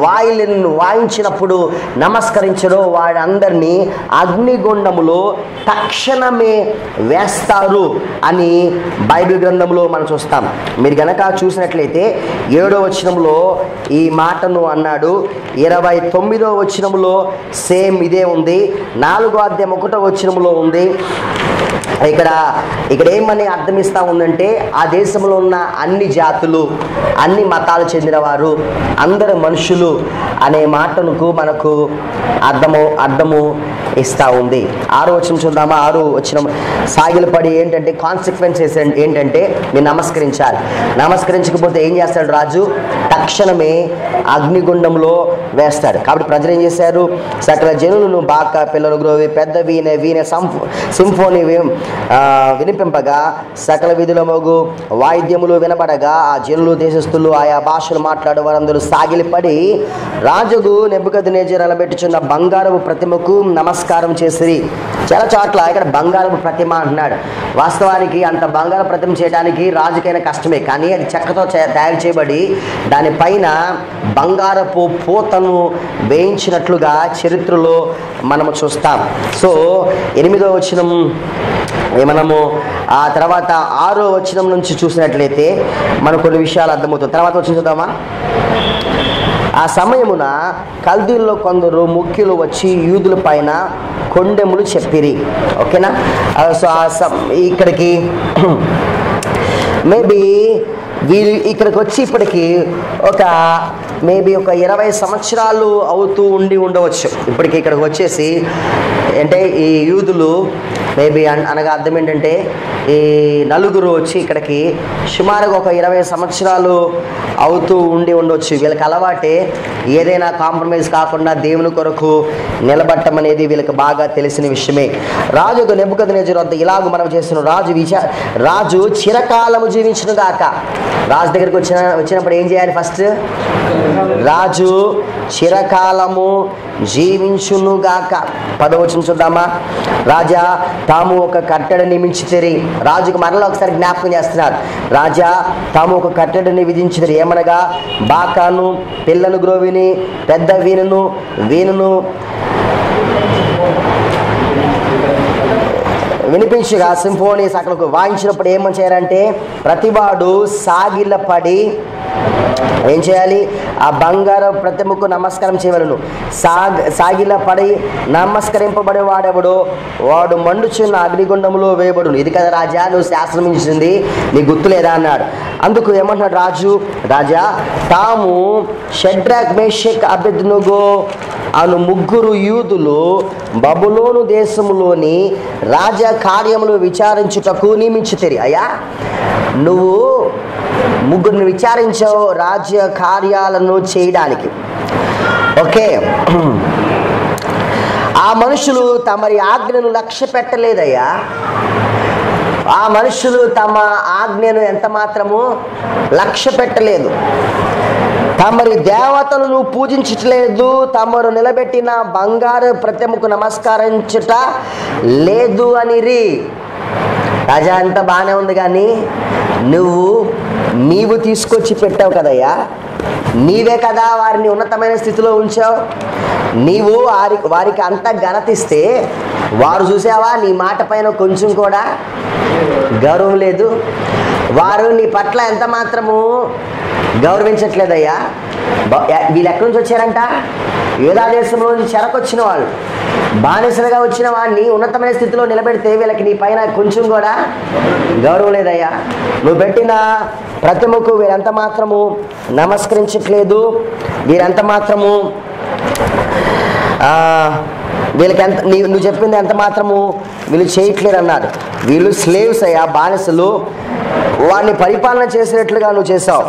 వాయిలిన్ వాయించినప్పుడు నమస్కరించడో వాడందరినీ అగ్నిగుండములో తక్షణమే వేస్తారు అని బైబిల్ గ్రంథంలో మనం చూస్తాం. మీరు గనక చూసినట్లయితే 7వ వచనంలో ఈ మాటను అన్నాడు. 29వ వచనంలో సేమ్ ఇదే ఉంది. 4వ అధ్యాయం 1వ వచనంలో ఉంది. ఇక్కడ ఏమని అర్థమిస్తా ఉందంటే ఆ దేశంలో ఉన్న అన్ని జాతులు అన్ని మతాలు చెందిన వారు అందరు మనుషులు అనే మాటకు మనకు అర్థము ఇస్తా ఉంది. 6వ వచనం చూద్దామా? 6వ వచనం, సాగిలపడి ఏంటంటే కాన్సిక్వెన్సెస్ ఏంటంటే మీరు నమస్కరించాలి. నమస్కరించకపోతే ఏం చేస్తాడు రాజు? తక్షణమే అగ్నిగుండంలో వేస్తాడు. కాబట్టి ప్రజలు ఏం చేశారు? సకల జనులను బాకా పిల్లలు గ్రోవి పెద్ద వీణ సింఫోని వినిపింపగా సకల విధుల మగు వాయిద్యములు వినబడగా ఆ జనులు దేశస్థులు ఆయా భాషలు మాట్లాడే వారందరూ సాగిలిపడి రాజుకు నెబుకద్నెజరు నిలబెట్టుచున్న బంగారపు ప్రతిమకు నమస్కారం చేసిరి. చాలా చోట్ల ఇక్కడ బంగారపు ప్రతిమ అంటున్నాడు. వాస్తవానికి అంత బంగారు ప్రతిమ చేయడానికి రాజుకైనా కష్టమే, కానీ అది చెక్కతో తయారు చేయబడి దానిపైన బంగారపు పూతను వేయించినట్లుగా చరిత్రలో మనము చూస్తాం. సో 8వ వచనం మనము ఆ తర్వాత 6వ వచనం నుంచి చూసినట్లయితే మనకు కొన్ని విషయాలు అర్థమవుతుంది. తర్వాత వచ్చిన చూద్దామా. ఆ సమయమున కల్దీల్లో కొందరు ముఖ్యులు వచ్చి యూదుల పైన కొండెములు చెప్పిరి. ఓకేనా. సో ఇక్కడికి మేబీ వీళ్ళు ఇక్కడికి వచ్చి ఇప్పటికి మేబీ ఒక 20 సంవత్సరాలు అవుతూ ఉండవచ్చు. ఇప్పటికి ఇక్కడికి వచ్చేసి అంటే ఈ యూదులు మేబీ అనగా అర్థం ఏంటంటే ఈ నలుగురు వచ్చి ఇక్కడికి సుమారుగా ఒక 20 సంవత్సరాలు అవుతూ ఉండవచ్చు. వీళ్ళకి అలవాటే ఏదైనా కాంప్రమైజ్ కాకుండా దేవుని కొరకు నిలబట్టం అనేది వీళ్ళకి బాగా తెలిసిన విషయమే. రాజుకు నెబుకద్నెజరు వద్ద ఇలాగ మనం చేస్తున్నాం. రాజు చిరకాలము జీవించును గాక. రాజు దగ్గరికి వచ్చినప్పుడు ఏం చేయాలి? ఫస్ట్ రాజు చిరకాలము జీవించునుగాక. 10వ వచనం చూద్దామా. రాజా తాము ఒక కట్టడి నియమించితిరి. రాజుకు మరలా ఒకసారి జ్ఞాపకం చేస్తున్నారు. రాజా తాము ఒక కట్టడిని విధించితిరి. ఏమనగా బాకాను పిల్లను గ్రోవిని పెద్ద వీణును వినిపించగా సింఫోనీ సకలకు వాయించినప్పుడు ఏమని చేయాలంటే ప్రతివాడు సాగిలపడి ఏం చేయాలి? ఆ బంగారు ప్రతిమకు నమస్కారం చేయవలను. సాగిలపడి నమస్కరింపబడే వాడెవడో వాడు మండుచున్న అగ్నిగుండంలో వేయబడును. ఇది కదా రాజా నువ్వు శాసనమించింది, నీకు గుర్తులేదా అన్నాడు. అందుకు ఏమంటున్నాడు రాజు, రాజా తాము షడ్రక్ మేషక్ అబేద్నెగో అను ముగ్గురు యూదులు బబులోను దేశములోని రాజ కార్యములు విచారించుటకు నియమించితిరి. అయ్యా నువ్వు ముగ్గురిని విచారించావు రాజ్య కార్యాలను చేయడానికి. ఓకే, ఆ మనుషులు తమరి ఆజ్ఞను లక్ష్య పెట్టలేదయ్యా. ఆ మనుషులు తమ ఆజ్ఞను ఎంత మాత్రము లక్ష్య పెట్టలేదు. తమరి దేవతలను పూజించట్లేదు. తమరు నిలబెట్టిన బంగారు ప్రతిమకు నమస్కరించుట లేదు అనిరి. రాజా అంతా బాగానే ఉంది, కానీ నీవు తీసుకొచ్చి పెట్టావు కదయ్యా, నీవే కదా వారిని ఉన్నతమైన స్థితిలో ఉంచావు. నీవు వారికి అంత ఘనతిస్తే వారు చూసావా నీ మాట పైన కొంచెం కూడా గౌరవం లేదు. వారు నీ పట్ల ఎంత మాత్రము గౌరవించట్లేదయ్యా. వీళ్ళు ఎక్కడి నుంచి వచ్చారంట? యూదా దేశంలో నుంచి చెరకొచ్చిన వాళ్ళు, బానిసలుగా వచ్చిన వాడిని ఉన్నతమైన స్థితిలో నిలబెడితే వీళ్ళకి నీ పైన కొంచెం కూడా గౌరవం లేదయ్యా. నువ్వు పెట్టిన ప్రతిమకు వీరంత మాత్రము నమస్కరించట్లేదు, వీరంత మాత్రము వీళ్ళకి ఎంత నువ్వు చెప్పింది ఎంత మాత్రము వీళ్ళు చేయట్లేరు అన్నాడు. వీళ్ళు స్లేవ్స్ అయ్యా, బానిసలు. వారిని పరిపాలన చేసినట్లుగా నువ్వు చేసావు,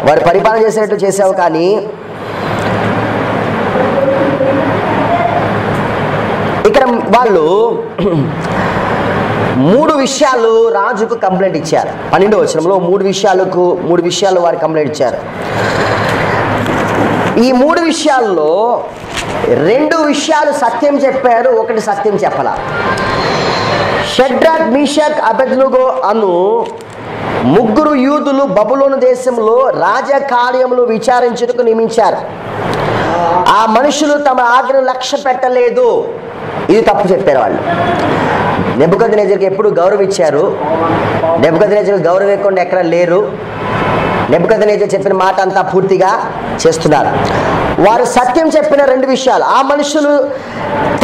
వారి పరిపాలన చేసినట్లు చేసావు. కానీ ఇక్కడ వాళ్ళు 3 విషయాలు రాజుకు కంప్లైంట్ ఇచ్చారు. 12వ వచనంలో 3 విషయాలు వారు కంప్లైంట్ ఇచ్చారు. ఈ 3 విషయాల్లో 2 విషయాలు సత్యం చెప్పారు, 1 సత్యం చెప్పాల. షడ్రక్ మీషక్ అబేద్నెగో అను ముగ్గురు యూదులు బబులోను దేశంలో రాజకార్యములు విచారించుటకు నియమించారు. ఆ మనుషులు తమ ఆజ్ఞను లక్ష్య పెట్టలేదు. ఇది తప్పు చెప్పారు వాళ్ళు. నెబుకద్నెజరుకి ఎప్పుడు గౌరవం ఇచ్చారు? నెబుకద్నెజరు గౌరవం ఇవ్వకుండా ఎక్కడ లేరు. నెబుకద్నెజరు చెప్పిన మాట అంతా పూర్తిగా చేస్తున్నారు. వారు సత్యం చెప్పిన 2 విషయాలు. ఆ మనుషులు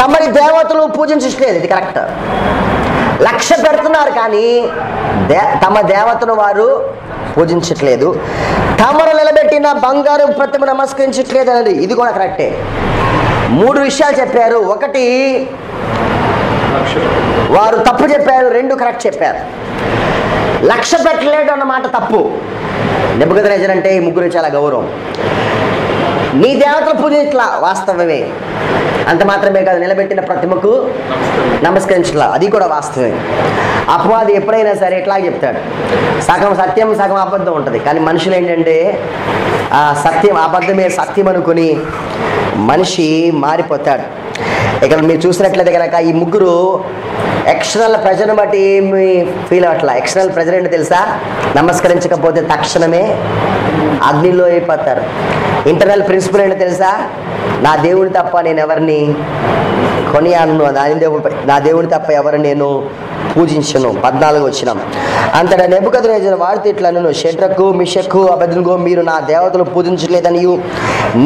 తమరి దేవతలు పూజించట్లేదు, ఇది కరెక్ట్. లక్ష్య పెడుతున్నారు కానీ తమ దేవతను వారు పూజించట్లేదు. తమరు నిలబెట్టిన బంగారు ప్రతిమ నమస్కరించట్లేదు అనేది ఇది కూడా కరెక్టే. 3 విషయాలు చెప్పారు. 1 వారు తప్పు చెప్పారు, 2 కరెక్ట్ చెప్పారు. లక్ష్య పెట్టలేడు అన్నమాట తప్పు. నెబుకద్నెజరు అంటే ఈ ముగ్గురు చాలా గౌరవం. నీ దేవతలు పూజించట్లా, వాస్తవమే. అంత మాత్రమే కాదు, నిలబెట్టిన ప్రతిమకు నమస్కరించట్లా, అది కూడా వాస్తవమే. అపవాది ఎప్పుడైనా సరే ఎట్లా చెప్తాడు, సగం సత్యం సగం అబద్ధం ఉంటుంది. కానీ మనుషులు ఏంటంటే ఆ సత్యం అబద్ధమే సత్యం అనుకుని మనిషి మారిపోతాడు. ఇక్కడ మీరు చూసినట్లయితే కనుక ఈ ముగ్గురు ఎక్స్టర్నల్ ప్రెజర్ని బట్టి ఏమి ఫీల్ అవ్వట్లా. ఎక్స్టర్నల్ ప్రెజర్ ఏంటో తెలుసా, నమస్కరించకపోతే తక్షణమే అగ్నిలో అయిపోతారు. ఇంటర్నల్ ప్రిన్సిపల్ ఏంటో తెలుసా, నా దేవుని తప్ప నేను ఎవరిని కొనియాడను, నా దేవుని తప్ప ఎవరిని నేను పూజించను. 14 వచ్చినాం. అంతటా నెబుకద్నెజరు వారితో ఇట్లనెను, షడ్రకు మిషకు అబేద్నెగో, మీరు నా దేవతలు పూజించట్లేదనియు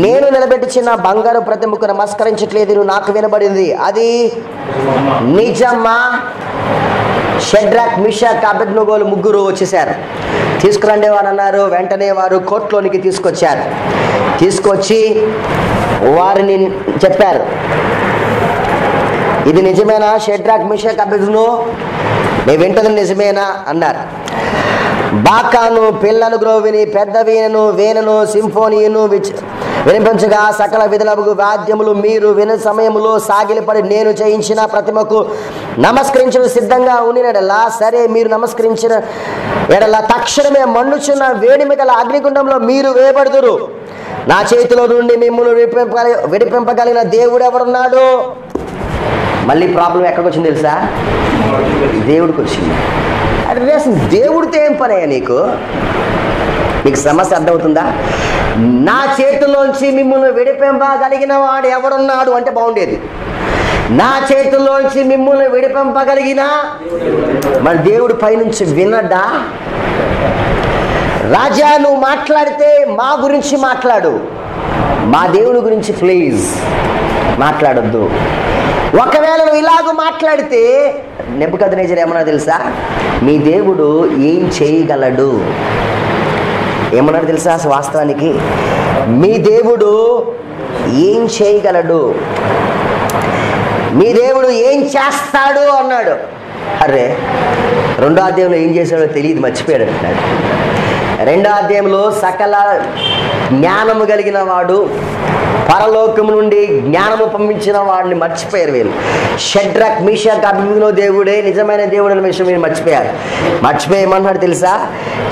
నేను నిలబెట్టించిన బంగారు ప్రతిమకు నమస్కరించట్లేదు నాకు వినబడింది. అది నిజమా? షడ్రక్ మిషక్ అబేద్నెగోలు ముగ్గురు వచ్చేసారు. తీసుకురండి వారు అన్నారు. వెంటనే వారు కోర్టులోనికి తీసుకొచ్చారు. తీసుకొచ్చి వారిని చెప్పారు, ఇది నిజమేనా? షడ్రక్ మిషక్ అబేద్నెగో నేను వింటది నిజమేనా అన్నారు. బాకాను పిల్లను గ్రోవిని పెద్ద వీణను వేణను సింఫోనియను వినిపించగా సకల విధులకు వాద్యములు మీరు విన సమయములో సాగిలపడి నేను చేయించిన ప్రతిమకు నమస్కరించడం సిద్ధంగా ఉన్నడలా సరే, మీరు నమస్కరించిన ఎడలా తక్షణమే మండుచున్న వేడిమి గల అగ్నిగుండంలో మీరు వేయబడుదురు. నా చేతిలో నుండి మిమ్మల్ని విడిపింపగలిగిన దేవుడు ఎవరున్నాడు? మళ్ళీ ప్రాబ్లం ఎక్కడికి వచ్చింది తెలుసా? దేవుడికి వచ్చింది. అంటే అసలు దేవుడితో ఏం పని అయ్యా నీకు? నీకు సమస్య అర్థమవుతుందా? నా చేతుల్లోంచి మిమ్మల్ని విడిపింపగలిగిన వాడు ఎవడున్నాడు అంటే బాగుండేది. నా చేతుల్లోంచి మిమ్మల్ని విడిపింపగలిగిన మరి దేవుడి పైనుంచి వినడా? రాజా, నువ్వు మాట్లాడితే మా గురించి మాట్లాడు, మా దేవుడి గురించి ప్లీజ్ మాట్లాడొద్దు. ఒకవేళ నువ్వు ఇలాగ మాట్లాడితే నెబుకద్నెజరు ఏమన్నా తెలుసా, మీ దేవుడు ఏం చేయగలడు? ఏమన్నాడు తెలుసా? వాస్తవానికి మీ దేవుడు ఏం చేయగలడు, మీ దేవుడు ఏం చేస్తాడు అన్నాడు. అరే, 2వ అధ్యాయంలో ఏం చేశాడో తెలియదు, మర్చిపోయాడు అంటున్నాడు. 2వ అధ్యాయంలో సకల జ్ఞానము కలిగిన వాడు, పరలోకము నుండి జ్ఞానము పంపించిన వాడిని మర్చిపోయారు వీళ్ళు. షడ్రక్ మిషక్ అబేద్నెగో దేవుడే నిజమైన దేవుడు అనే విషయం మీరు మర్చిపోయారు. మర్చిపోయేమన్నాడు తెలుసా?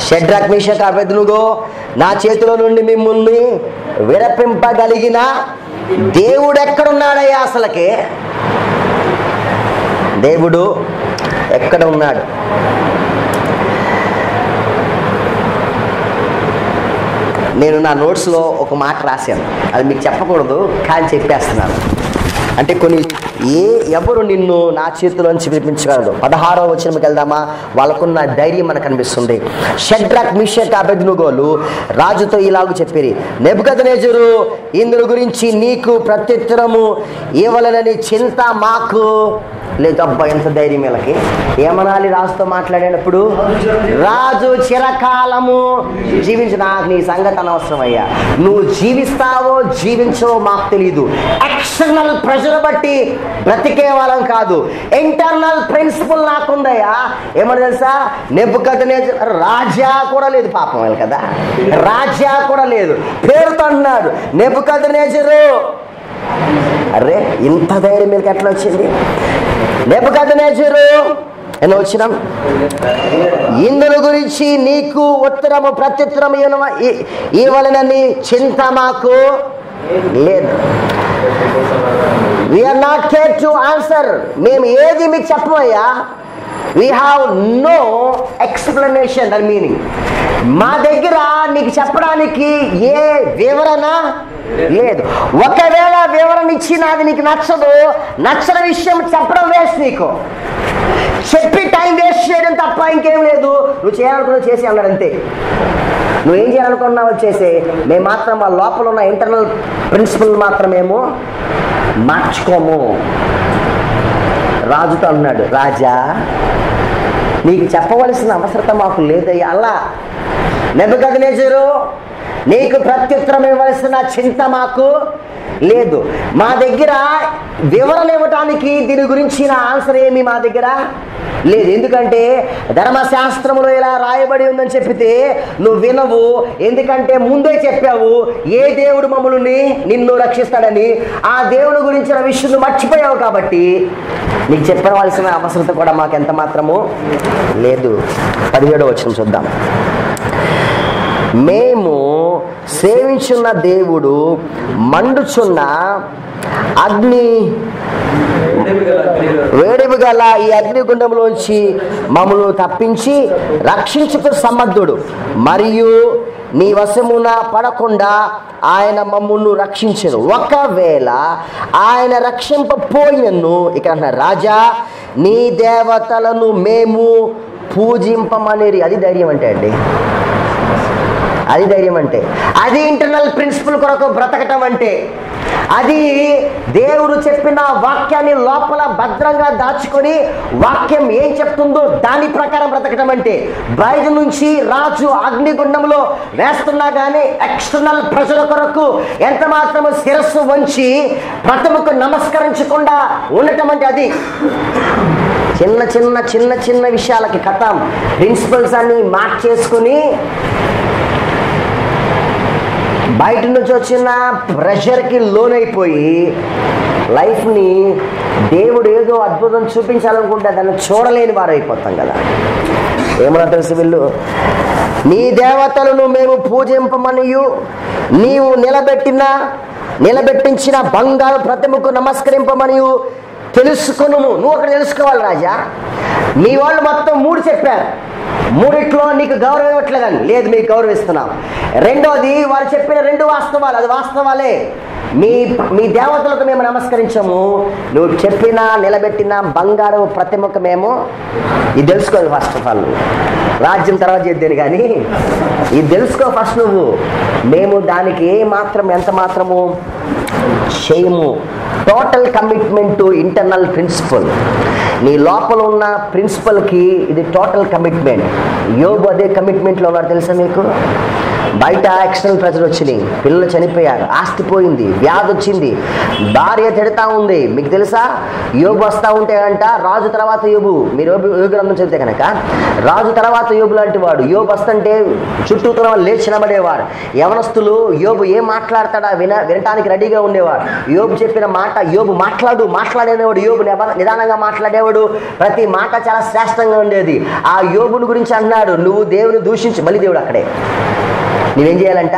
షడ్రక్ మిషక్ అబేద్నెగో, నా చేతిలో నుండి మిమ్మల్ని విరపింపగలిగిన దేవుడు ఎక్కడున్నాడయ్యా? అసలకే దేవుడు ఎక్కడ ఉన్నాడు? నేను నా నోట్స్లో ఒక మాట రాశాను, అది మీకు చెప్పకూడదు కానీ చెప్పేస్తున్నాను. అంటే కొన్ని ఎవరు నిన్ను నా చేతిలోంచి విడిపించగలరు? 16వ వచనంకి వెళ్దామా? వాళ్ళకున్న ధైర్యం మనకు అనిపిస్తుంది. షడ్రక్ మిషక్ అబేద్నెగోలు రాజుతో ఇలాగ చెప్పిరి, నెబుకద్నెజరు ఇందుల గురించి నీకు ప్రత్యుత్తరము ఇవ్వాలనని చింత మాకు లేదు. అబ్బా, ఎంత ధైర్యం వీళ్ళకి! ఏమనాలి రాజుతో మాట్లాడేటప్పుడు? రాజు చిరకాలము జీవించు. నాకు నీ సంగతి అనవసరం అయ్యా, నువ్వు జీవిస్తావో జీవించవో మాకు తెలీదు. ఎక్స్టర్నల్ ప్రెషర్ బట్టి బ్రతికే వాళ్ళం కాదు, ఇంటర్నల్ ప్రిన్సిపల్ నాకుందయ్యా. ఏమని తెలుసా? నెబుకద్నెజరు రాజా కూడా లేదు, పాపం వాళ్ళు కదా, రాజా కూడా లేదు, పేరుతో అన్నాడు నెబుకద్నెజరు. అరే, ఇంత ధైర్యం మీకు ఎట్లా వచ్చింది? నెబుకద్నెజరు ఎన్నో వచ్చినాం. ఇందుల గురించి నీకు ఉత్తరము ప్రత్యుత్తరం ఇవ్వాలనని చింత మాకు లేదు. We are not care to answer. మేము ఏది మీకు చెప్పమయ్యా. We have no explanation and meaning. మా దగ్గర నీకు చెప్పడానికి ఏ వివరణ లేదు. ఒకవేళ వివరణ ఇచ్చినా అది నీకు నచ్చదు, నచ్చని విషయం చెప్పడం వేస్ట్. నీకు చెప్పి టైం వేస్ట్ చేయడం తప్ప ఇంకేం లేదు. నువ్వు చేయాలనుకున్నావు చేసి అన్నాడు అంతే. నువ్వేం చేయాలనుకున్నావు చేసే. మేము మాత్రం వాళ్ళ లోపల ఉన్న ఇంటర్నల్ ప్రిన్సిపల్ మాత్రమేమో మార్చుకోము. రాజుతో అన్నాడు, రాజా నీకు చెప్పవలసిన అవసరత మాకు లేదయ్యా. అలా నెబుకద్నెజరు నీకు ప్రత్యుత్తరం ఇవ్వవలసిన చింత మాకు లేదు. మా దగ్గర వివరణ ఇవ్వటానికి దీని గురించి నా ఆన్సర్ ఏమి మా దగ్గర లేదు. ఎందుకంటే ధర్మశాస్త్రములో ఇలా రాయబడి ఉందని చెప్పితే నువ్వు వినవు. ఎందుకంటే ముందే చెప్పావు ఏ దేవుడు మమ్మల్ని నిన్ను రక్షిస్తాడని. ఆ దేవుని గురించిన విషయం మర్చిపోయావు కాబట్టి నీకు చెప్పవలసిన అవసరత కూడా మాకు ఎంత మాత్రము లేదు. 17వ వచనం చూద్దాం. మేము సేవించున్న దేవుడు మండుచున్న అగ్ని వేడిమి గల ఈ అగ్నిగుండంలోంచి మమ్మల్ని తప్పించి రక్షించుకు సమర్థుడు, మరియు నీ వశమున పడకుండా ఆయన మమ్మల్ని రక్షించను. ఒకవేళ ఆయన రక్షింపపోయినను, ఇక్కడ రాజా నీ దేవతలను మేము పూజింపమనేది. అది ధైర్యం అంటే అండి, అది ధైర్యం అంటే. అది ఇంటర్నల్ ప్రిన్సిపల్ కొరకు బ్రతకటం అంటే. అది దేవుడు చెప్పిన వాక్యాన్ని లోపల భద్రంగా దాచుకొని వాక్యం ఏం చెప్తుందో దాని ప్రకారం బ్రతకటం అంటే. బయట నుంచి రాజు అగ్నిగుండంలో వేస్తున్నా కానీ ఎక్స్టర్నల్ ప్రజల కొరకు ఎంత మాత్రము శిరస్సు వంచి ప్రథమకు నమస్కరించకుండా ఉండటం అంటే అది. చిన్న చిన్న చిన్న చిన్న విషయాలకి కథం ప్రిన్సిపల్స్ అన్ని మార్చేసుకుని బయట నుంచి వచ్చిన ప్రెషర్కి లోనైపోయి లైఫ్ని దేవుడు ఏదో అద్భుతం చూపించాలనుకుంటే దాన్ని చూడలేని వారు అయిపోతాం కదా. ఏమన్నా తెలుసు వీళ్ళు, నీ దేవతలను మేము పూజింపమనియు నీవు నిలబెట్టించిన బంగారు ప్రతిమకు నమస్కరింపమనియు తెలుసుకును. నువ్వు అక్కడ తెలుసుకోవాలి రాజా. మీ వాళ్ళు మొత్తం 3 చెప్పారు, 3 నీకు గౌరవం ఇవ్వట్లేదని. లేదు, మీకు గౌరవిస్తున్నాం. రెండోది వారు చెప్పిన 2 వాస్తవాలు, అది వాస్తవాలే. మీ దేవతలకు మేము నమస్కరించము, నువ్వు చెప్పిన నిలబెట్టిన బంగారు ప్రతిమకు మేము. ఇది తెలుసుకోవాలి ఫస్ట్ ఆఫ్ ఆల్. రాజ్యం తర్వాత చేద్దాను కానీ ఇది తెలుసుకో ఫస్ట్ నువ్వు. మేము దానికి ఎంత మాత్రము చేయము. Total commitment to internal principle. నీ లోపల ఉన్న ప్రిన్సిపల్కి ఇది టోటల్ కమిట్మెంట్. యోబు అదే కమిట్మెంట్లో ఉన్నారు తెలుసా మీకు. బయట ఎక్స్టర్నల్ ప్రెజర్ వచ్చినాయి, పిల్లలు చనిపోయారు, ఆస్తి పోయింది, వ్యాధి వచ్చింది, భార్య తిడతా ఉంది. మీకు తెలుసా యోబు వస్తూ ఉంటే అంట రాజు తర్వాత యోబు. మీరు యోబు గ్రంథం చదివితే కనుక రాజు తర్వాత యోబు లాంటి వాడు. యోబు వస్తుంటే చుట్టూ లేచి నిలబడేవారు. యవనస్తులు యోబు ఏం మాట్లాడతాడా వినటానికి రెడీగా ఉండేవాడు. యోబు చెప్పిన మాట యోబు మాట్లాడేవాడు. యోబు నిదానంగా మాట్లాడేవాడు. ప్రతి మాట చాలా శ్రేష్టంగా ఉండేది. ఆ యోబుని గురించి అన్నాడు, నువ్వు దేవుని దూషించి. మళ్ళీ దేవుడు అక్కడే నువ్వేం చేయాలంట,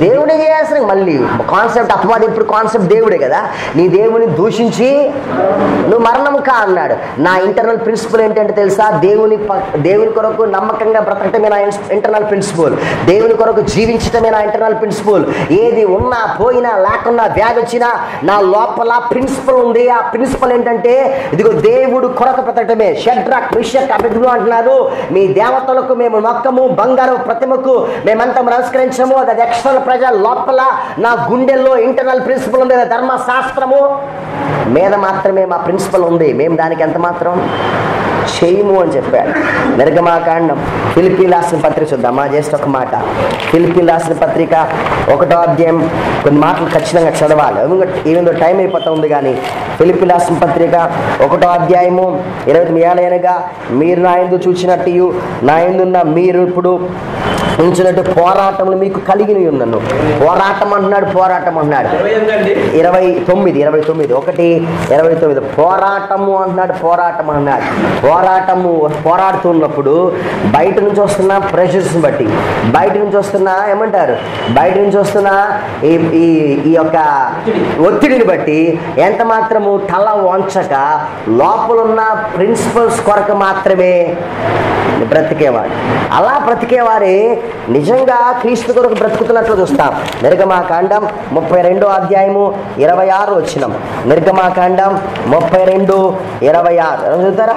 దేవుడే చేయాల్సిన. మళ్ళీ కాన్సెప్ట్ అపవాది, ఇప్పుడు కాన్సెప్ట్ దేవుడే కదా. నీ దేవుని దూషించి నువ్వు మరణం కా అన్నాడు. నా ఇంటర్నల్ ప్రిన్సిపల్ ఏంటంటే తెలుసా, దేవుని కొరకు నమ్మకంగా బ్రతకటమే నా ఇంటర్నల్ ప్రిన్సిపల్. దేవుని కొరకు జీవించటమే నా ఇంటర్నల్ ప్రిన్సిపల్. ఏది ఉన్నా పోయినా లేకున్నా వ్యాధి వచ్చినా నా లోపల ప్రిన్సిపల్ ఉంది. ఆ ప్రిన్సిపల్ ఏంటంటే ఇదిగో దేవుడు కొరకు బ్రతకటమే. షడ్రక్ మిషక్ అబేద్నెగో అంటున్నారు, మీ దేవతలకు మేము మొక్కము, బంగారు ప్రతిమకు మేమంతా నమస్కరించము. అది ఎక్స్టర్నల్ ప్రజల లోపల నా గుండెల్లో ఇంటర్నల్ ప్రిన్సిపల్ ఉంది. ధర్మశాస్త్రము మీద మాత్రమే మా ప్రిన్సిపల్ ఉంది. మేము దానికి ఎంత మాత్రం చేయము అని చెప్పాడు. నిర్గమాకాండం. ఫిలిప్పీయులకు రాసిన పత్రిక చూద్దామా, జస్ట్ ఒక మాట. ఫిలిప్పీయులకు రాసిన పత్రిక 1వ అధ్యాయం కొన్ని మాటలు ఖచ్చితంగా చదవాలి. ఈవెన్ టైం అయిపోతా ఉంది కానీ ఫిలిప్పీయులకు రాసిన పత్రిక 1వ అధ్యాయము 29 ఏళ్ళగా మీరు నా యందు చూచినట్టు నా యందున్న మీరు ఇప్పుడు ఉంచినట్టు పోరాటములు మీకు కలిగి ఉన్నాను. పోరాటం అంటున్నాడు 29 పోరాటము అంటున్నాడు. పోరాడుతున్నప్పుడు బయట నుంచి వస్తున్న ప్రెషర్స్ని బట్టి, బయట నుంచి వస్తున్న ఈ యొక్క ఒత్తిడిని బట్టి ఎంత మాత్రము తల వంచక లోపలున్న ప్రిన్సిపల్స్ కొరకు మాత్రమే బ్రతికేవాడు. అలా బ్రతికేవారే నిజంగా క్రీస్తు కొరకు బ్రతుకుతున్నట్లు చూస్తాం. నిర్గమాకాండం 32వ అధ్యాయము 26 వచనం. నిర్గమాకాండం 32:26 చూద్దారా.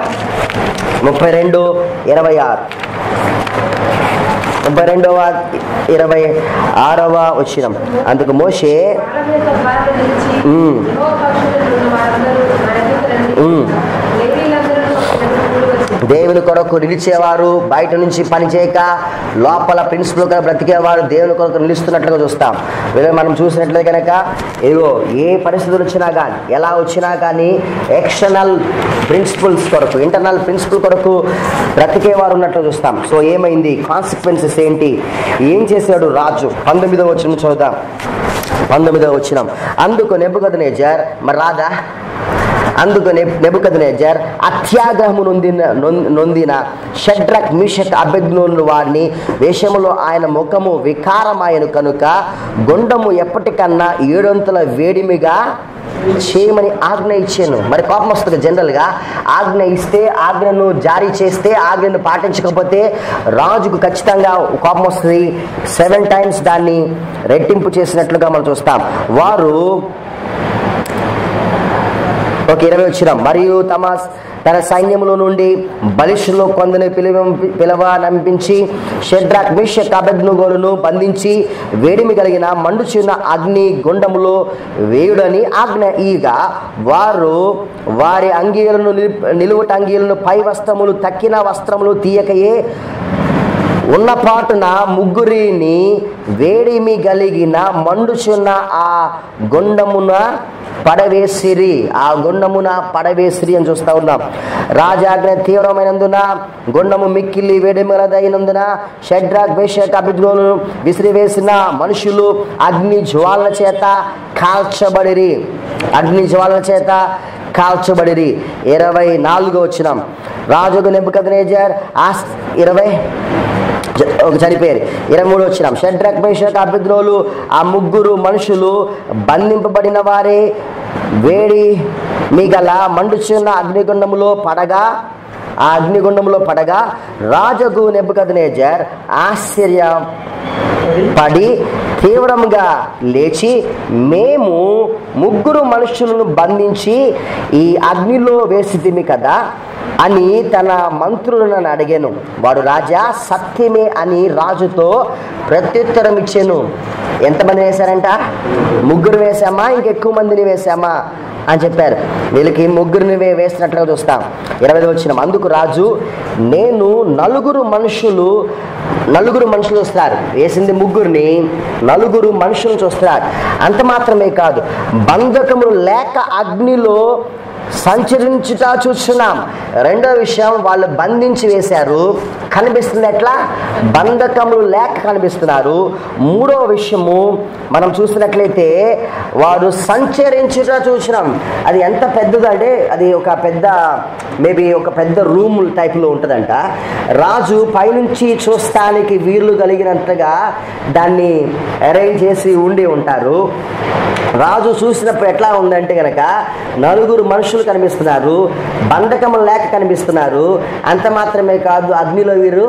32:26 వచనం. అందుకు మోషే దేవుని కొరకు నిలిచేవారు, బయట నుంచి పని చేయక లోపల ప్రిన్సిపల్ గా బ్రతికేవారు దేవుని కొరకు నిలుస్తున్నట్లుగా చూస్తాం. వీళ్ళు మనం చూసినట్లయితే కనుక ఏవో ఏ పరిస్థితులు వచ్చినా కానీ, ఎలా వచ్చినా కానీ ఎక్స్టర్నల్ ప్రిన్సిపల్స్ కొరకు, ఇంటర్నల్ ప్రిన్సిపల్ కొరకు బ్రతికేవారు ఉన్నట్లు చూస్తాం. సో ఏమైంది, కాన్సిక్వెన్సెస్ ఏంటి, ఏం చేశాడు రాజు? 19వ వచనం చూద్దాం. 19వ వచనం, అందుకు నెబుకద్నెజర్, మరి రాదా? అందుకు నెబుకద్నెజర్ అత్యాగ్రహము నొందిన షడ్రక్ మీషక్ అబేద్నెగోను వారిని వేషములో ఆయన ముఖము వికారమాయను కనుక గుండము ఎప్పటికన్నా 7 వేడిమిగా చేయమని ఆజ్ఞ ఇచ్చాను. మరి కోపం వస్తుంది జనరల్గా. ఆజ్ఞ ఇస్తే, ఆజ్ఞను జారీ చేస్తే, ఆజ్ఞను పాటించకపోతే రాజుకు ఖచ్చితంగా కోపం వస్తుంది. 7 times దాన్ని రెట్టింపు చేసినట్లుగా మనం చూస్తాం. వారు 20 వచ్చిన మరియు తన సైన్యములో నుండి బలిష్ఠులో కొందరిని పిలవనంపించి షడ్రక్ మీషక్ అబేద్నెగోలను బంధించి వేడిమి కలిగిన మండుచున్న అగ్ని గుండములో వేయుడని ఆజ్ఞ ఇయ్యగా వారు వారి అంగీలను నిలువుట అంగీలను పై వస్త్రములు తక్కిన వస్త్రములు తీయకయే ఉన్నపాటున ముగ్గురిని వేడిమి కలిగిన మండుచున్న ఆ గుండమున పడవేసిరి, ఆ గుండమున పడవేసిరి అని చూస్తా ఉన్నాం. రాజాజ్ఞ తీవ్రమైనందున గుండము మిక్కిలి వేడిమలదైనందున షడ్రక్ మీషక్ అబేద్నెగోలను విసిరివేసిన మనుషులు అగ్ని జ్వాలల చేత కాల్చబడిరి. అగ్ని జ్వాలల చేత కాల్చబడిరి. 24వ వచనం, రాజుకు నెబుకద్నెజర్ 20 చనిపోయారు. 23 వచ్చిన షడ్రక్ మీషక్ అబేద్నెగోలు ఆ ముగ్గురు మనుషులు బంధింపబడిన వారే వేడి మిగల మండుచున్న అగ్నిగుండములో పడగా, ఆ అగ్నిగుండములో పడగా రాజుకు నెబుకద్నెజర్ ఆశ్చర్యపడి తీవ్రంగా లేచి, మేము ముగ్గురు మనుషులను బంధించి ఈ అగ్నిలో వేసితిమి కదా అని తన మంత్రులను అడిగాను. వాడు రాజా సత్యమే అని రాజుతో ప్రత్యుత్తరం ఇచ్చాను. ఎంతమంది వేశారంట? ముగ్గురు వేశామా, ఇంకెక్కువ మందిని వేశామా అని చెప్పారు. వీళ్ళకి ముగ్గురిని వేసినట్లుగా చూస్తాం. 20వ వచనం, అందుకు రాజు, నేను నలుగురు మనుషులు చూస్తారు. వేసింది ముగ్గురిని, నలుగురు మనుషులు చూస్తారు. అంత మాత్రమే కాదు, బంధకములు లేక అగ్నిలో సంచరించుట చూస్తున్నాం. రెండో విషయం, వాళ్ళు బంధించి వేశారు, కనిపిస్తుంది ఎట్లా? బంధకములు లేక కనిపిస్తున్నారు. మూడో విషయము మనం చూసినట్లయితే వారు సంచరించుట చూసినాం. అది ఎంత పెద్దదంటే అది ఒక పెద్ద మేబీ ఒక పెద్ద రూమ్ టైప్లో ఉంటుందంట. రాజు పైనుంచి చూస్తానికి వీలు కలిగినంతగా దాన్ని అరేంజ్ చేసి ఉండి ఉంటారు. రాజు చూసినప్పుడు ఎట్లా ఉందంటే కనుక నలుగురు మనుషులు కనిపిస్తున్నారు, బంధకములు లేక కనిపిస్తున్నారు. అంత మాత్రమే కాదు, అగ్నిలో వీరు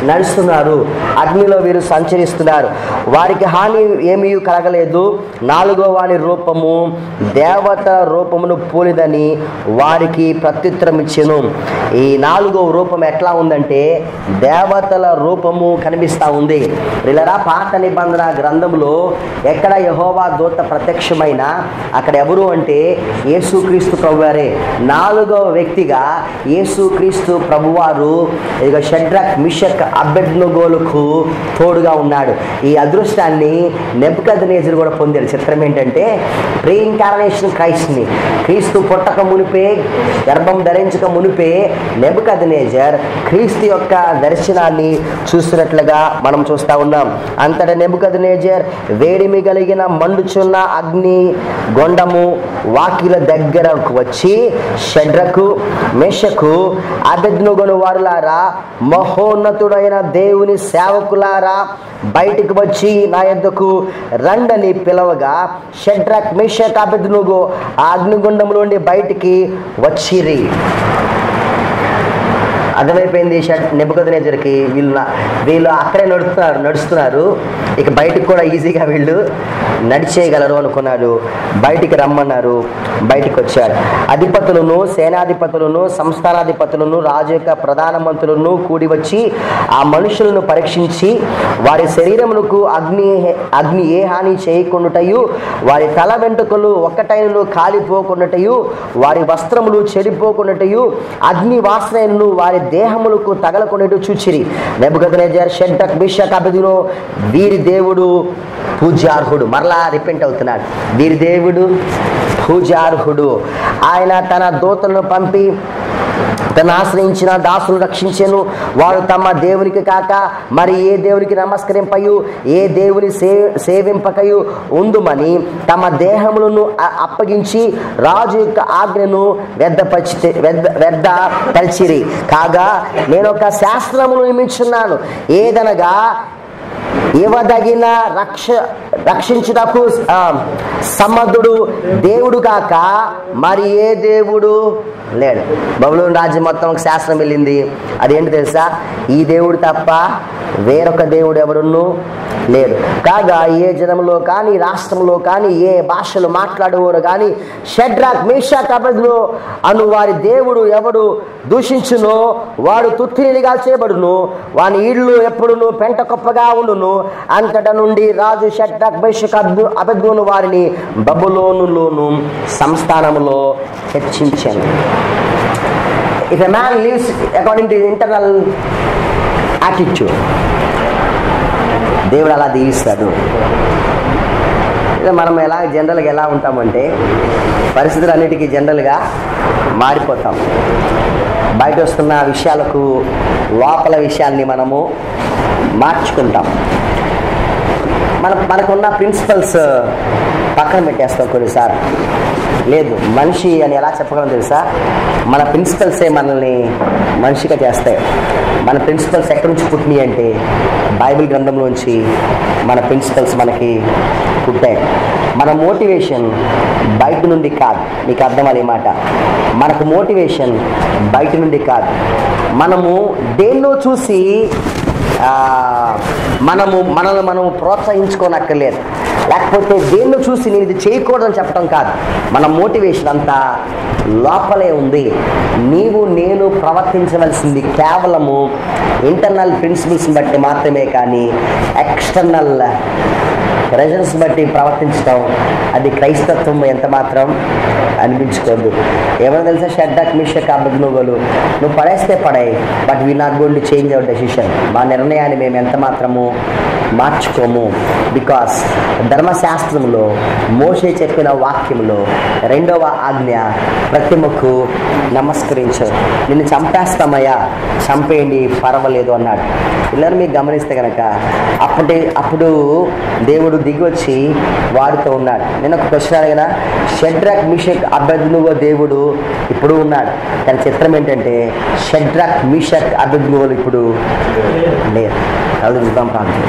నడుస్తున్నారు, అగ్నిలో వీరు సంచరిస్తున్నారు. వారికి హాని ఏమీ కలగలేదు. 4వ వాని రూపము దేవత రూపమును పోలిదని వారికి ప్రత్యుత్తరం ఇచ్చెను. ఈ 4వ రూపం ఎట్లా ఉందంటే దేవతల రూపము కనిపిస్తూ ఉంది. వీళ్ళరా పాత నిబంధన గ్రంథంలో ఎక్కడ యెహోవా దూత ప్రత్యక్షమైన అక్కడ ఎవరు అంటే యేసుక్రీస్తు ప్రభువారే. 4వ వ్యక్తిగా యేసుక్రీస్తు ప్రభువారు ఇక షడ్రక్ మీషక్ అబేద్నెగోలకు తోడుగా ఉన్నాడు. ఈ అదృష్టాన్ని నెబుకద్నెజర్ కూడా పొందాడు. చిత్రం ఏంటంటే ప్రీ ఇన్కార్నేషన్ క్రైస్ట్ని, క్రీస్తు పుట్టక మునిపే, గర్భం ధరించక మునిపే నెబుకద్నెజర్ క్రీస్తు యొక్క దర్శనాన్ని చూస్తున్నట్లుగా మనం చూస్తూ ఉన్నాం. అంతటా నెబుకద్నెజర్ వేడిమి కలిగిన మండుచున్న అగ్ని గొండము వాకిల దగ్గరకు వచ్చి షడ్రకు మేషకు అబేద్నెగోను వారులారా, మహోన్నతుడైన దేవుని సేవకులారా, బయటికి వచ్చి నా యొద్దకు రండని పిలవగా షడ్రక్ మీషక్ అబేద్నెగో ఆ అగ్నిగుండంలోండి బయటికి వచ్చిరి. అర్థమైపోయింది నెబుకద్నెజరుకి. వీళ్ళు అక్కడే నడుస్తున్నారు, ఇక బయటకు కూడా ఈజీగా వీళ్ళు నడిచేయగలరు అనుకున్నారు. బయటికి రమ్మన్నారు, బయటికి వచ్చారు. అధిపతులను, సేనాధిపతులను, సంస్థానాధిపతులను, రాజు యొక్క ప్రధాన మంత్రులను కూడి వచ్చి ఆ మనుషులను పరీక్షించి వారి శరీరములకు అగ్ని ఏ హాని చేయకుండాటయు, వారి తల వెంట్రుకలు ఒక్కటైనను కాలిపోకుండాటయు, వారి వస్త్రములు చెడిపోకుండాటయు, అగ్ని వాసనను వారి దేహములకు తగలకుండాటు చూచిరి. నెబుకద్నెజర్, షడ్రక్, మీషక్, అబేద్నెగో వీరి దేవుడు పూజార్హుడు. మరలా రిపెంట్ అవుతున్నాడు. వీరి దేవుడు పూజార్హుడు. ఆయన తన దూతలను పంపి తను ఆశ్రయించిన దాసులను రక్షించెను. వారు తమ దేవునికి కాక మరి ఏ దేవునికి నమస్కరింపయు ఏ దేవుని సేవింపకయు ఉందుమని తమ దేహములను అప్పగించి రాజు యొక్క ఆజ్ఞను వ్యర్థపరిచిరి. కాగా నేను ఒక శాస్త్రమును నియమించున్నాను, ఏదనగా ఇవ్వదగిన రక్షించుటకు సమర్థుడు దేవుడు కాక మరి ఏ దేవుడు లేడు. బబులోను రాజ్యం మొత్తం ఒక శాస్త్రం వెళ్ళింది. అదేంటి తెలుసా? ఈ దేవుడు తప్ప వేరొక దేవుడు ఎవడును లేడు. కాగా ఏ జనంలో కానీ రాష్ట్రంలో కానీ ఏ భాషలు మాట్లాడేవారు కానీ షడ్రక్, మీషక్, అబేద్నెగో అను వారి దేవుడు ఎవడు దూషించునో వాడు తుత్తినిగా చేయబడును, వాని ఇళ్ళు ఎప్పుడును పెంట కుప్పగా ఉండును. అంతట నుండి రాజు షడ్రక్, మీషక్, అబేద్నెగోను వారిని బబులోనులోను సంస్థానములో హెచ్చించాను. If a man lives according to his internal attitude, దేవుడు అలా దీవిస్తాడు. మనం జనరల్గా ఎలా ఉంటామంటే పరిస్థితులు అన్నిటికీ జనరల్గా మారిపోతాం. బయట వస్తున్న విషయాలకు లోపల విషయాల్ని మనము మార్చుకుంటాం. మనకున్న ప్రిన్సిపల్స్ పక్కన పెట్టేస్తాం కొన్నిసార్లు. లేదు, మనిషి అని ఎలా చెప్పగలం తెలుసా? మన ప్రిన్సిపల్సే మనల్ని మనిషిగా చేస్తాయి. మన ప్రిన్సిపల్స్ ఎక్కడి నుంచి పుట్టినాయి అంటే బైబిల్ గ్రంథంలోంచి మన ప్రిన్సిపల్స్ మనకి పుట్టాయి. మన మోటివేషన్ బయట నుండి కాదు. మీకు అర్థమయ్యే మాట, మనకు మోటివేషన్ బయట నుండి కాదు. మనము దేన్నో చూసి మనము ప్రోత్సహించుకోనక్కర్లేదు. లేకపోతే దేన్ని చూసి నేను ఇది చేయకూడదని చెప్పడం కాదు. మన మోటివేషన్ అంతా లోపలే ఉంది. నీవు నేను ప్రవర్తించవలసింది కేవలము ఇంటర్నల్ ప్రిన్సిపల్స్ని బట్టి మాత్రమే, కానీ ఎక్స్టర్నల్ ప్రెజర్స్ బట్టి ప్రవర్తించడం అది క్రైస్తత్వం ఎంత మాత్రం అనిపించుకోదు. ఏమైనా తెలుసా? షడ్రక్, మీషక్, అబేద్నెగోలు నువ్వు పడేస్తే పడాయి, but we not going to change our decision. మా నిర్ణయాన్ని మేము ఎంత మాత్రము మార్చుకోము. బికాస్ ధర్మశాస్త్రంలో మోషే చెప్పిన వాక్యంలో 2వ ఆజ్ఞ ప్రతిమకు నమస్కరించు. నిన్ను చంపేస్తామయ్యా, చంపేయండి, పర్వాలేదు అన్నాడు. పిల్లలు మీకు గమనిస్తే కనుక అప్పుడు దేవుడు దిగి వచ్చి వారితో ఉన్నాడు. నేను ఒక క్వశ్చన్ అడిగిన, షడ్రక్, మీషక్, అబేద్నెగో దేవుడు ఇప్పుడు ఉన్నాడు, కానీ చిత్రం ఏంటంటే షడ్రక్, మీషక్, అబేద్నెగోలు ఇప్పుడు లేరు. కలుద్దాం ప్రాంతం.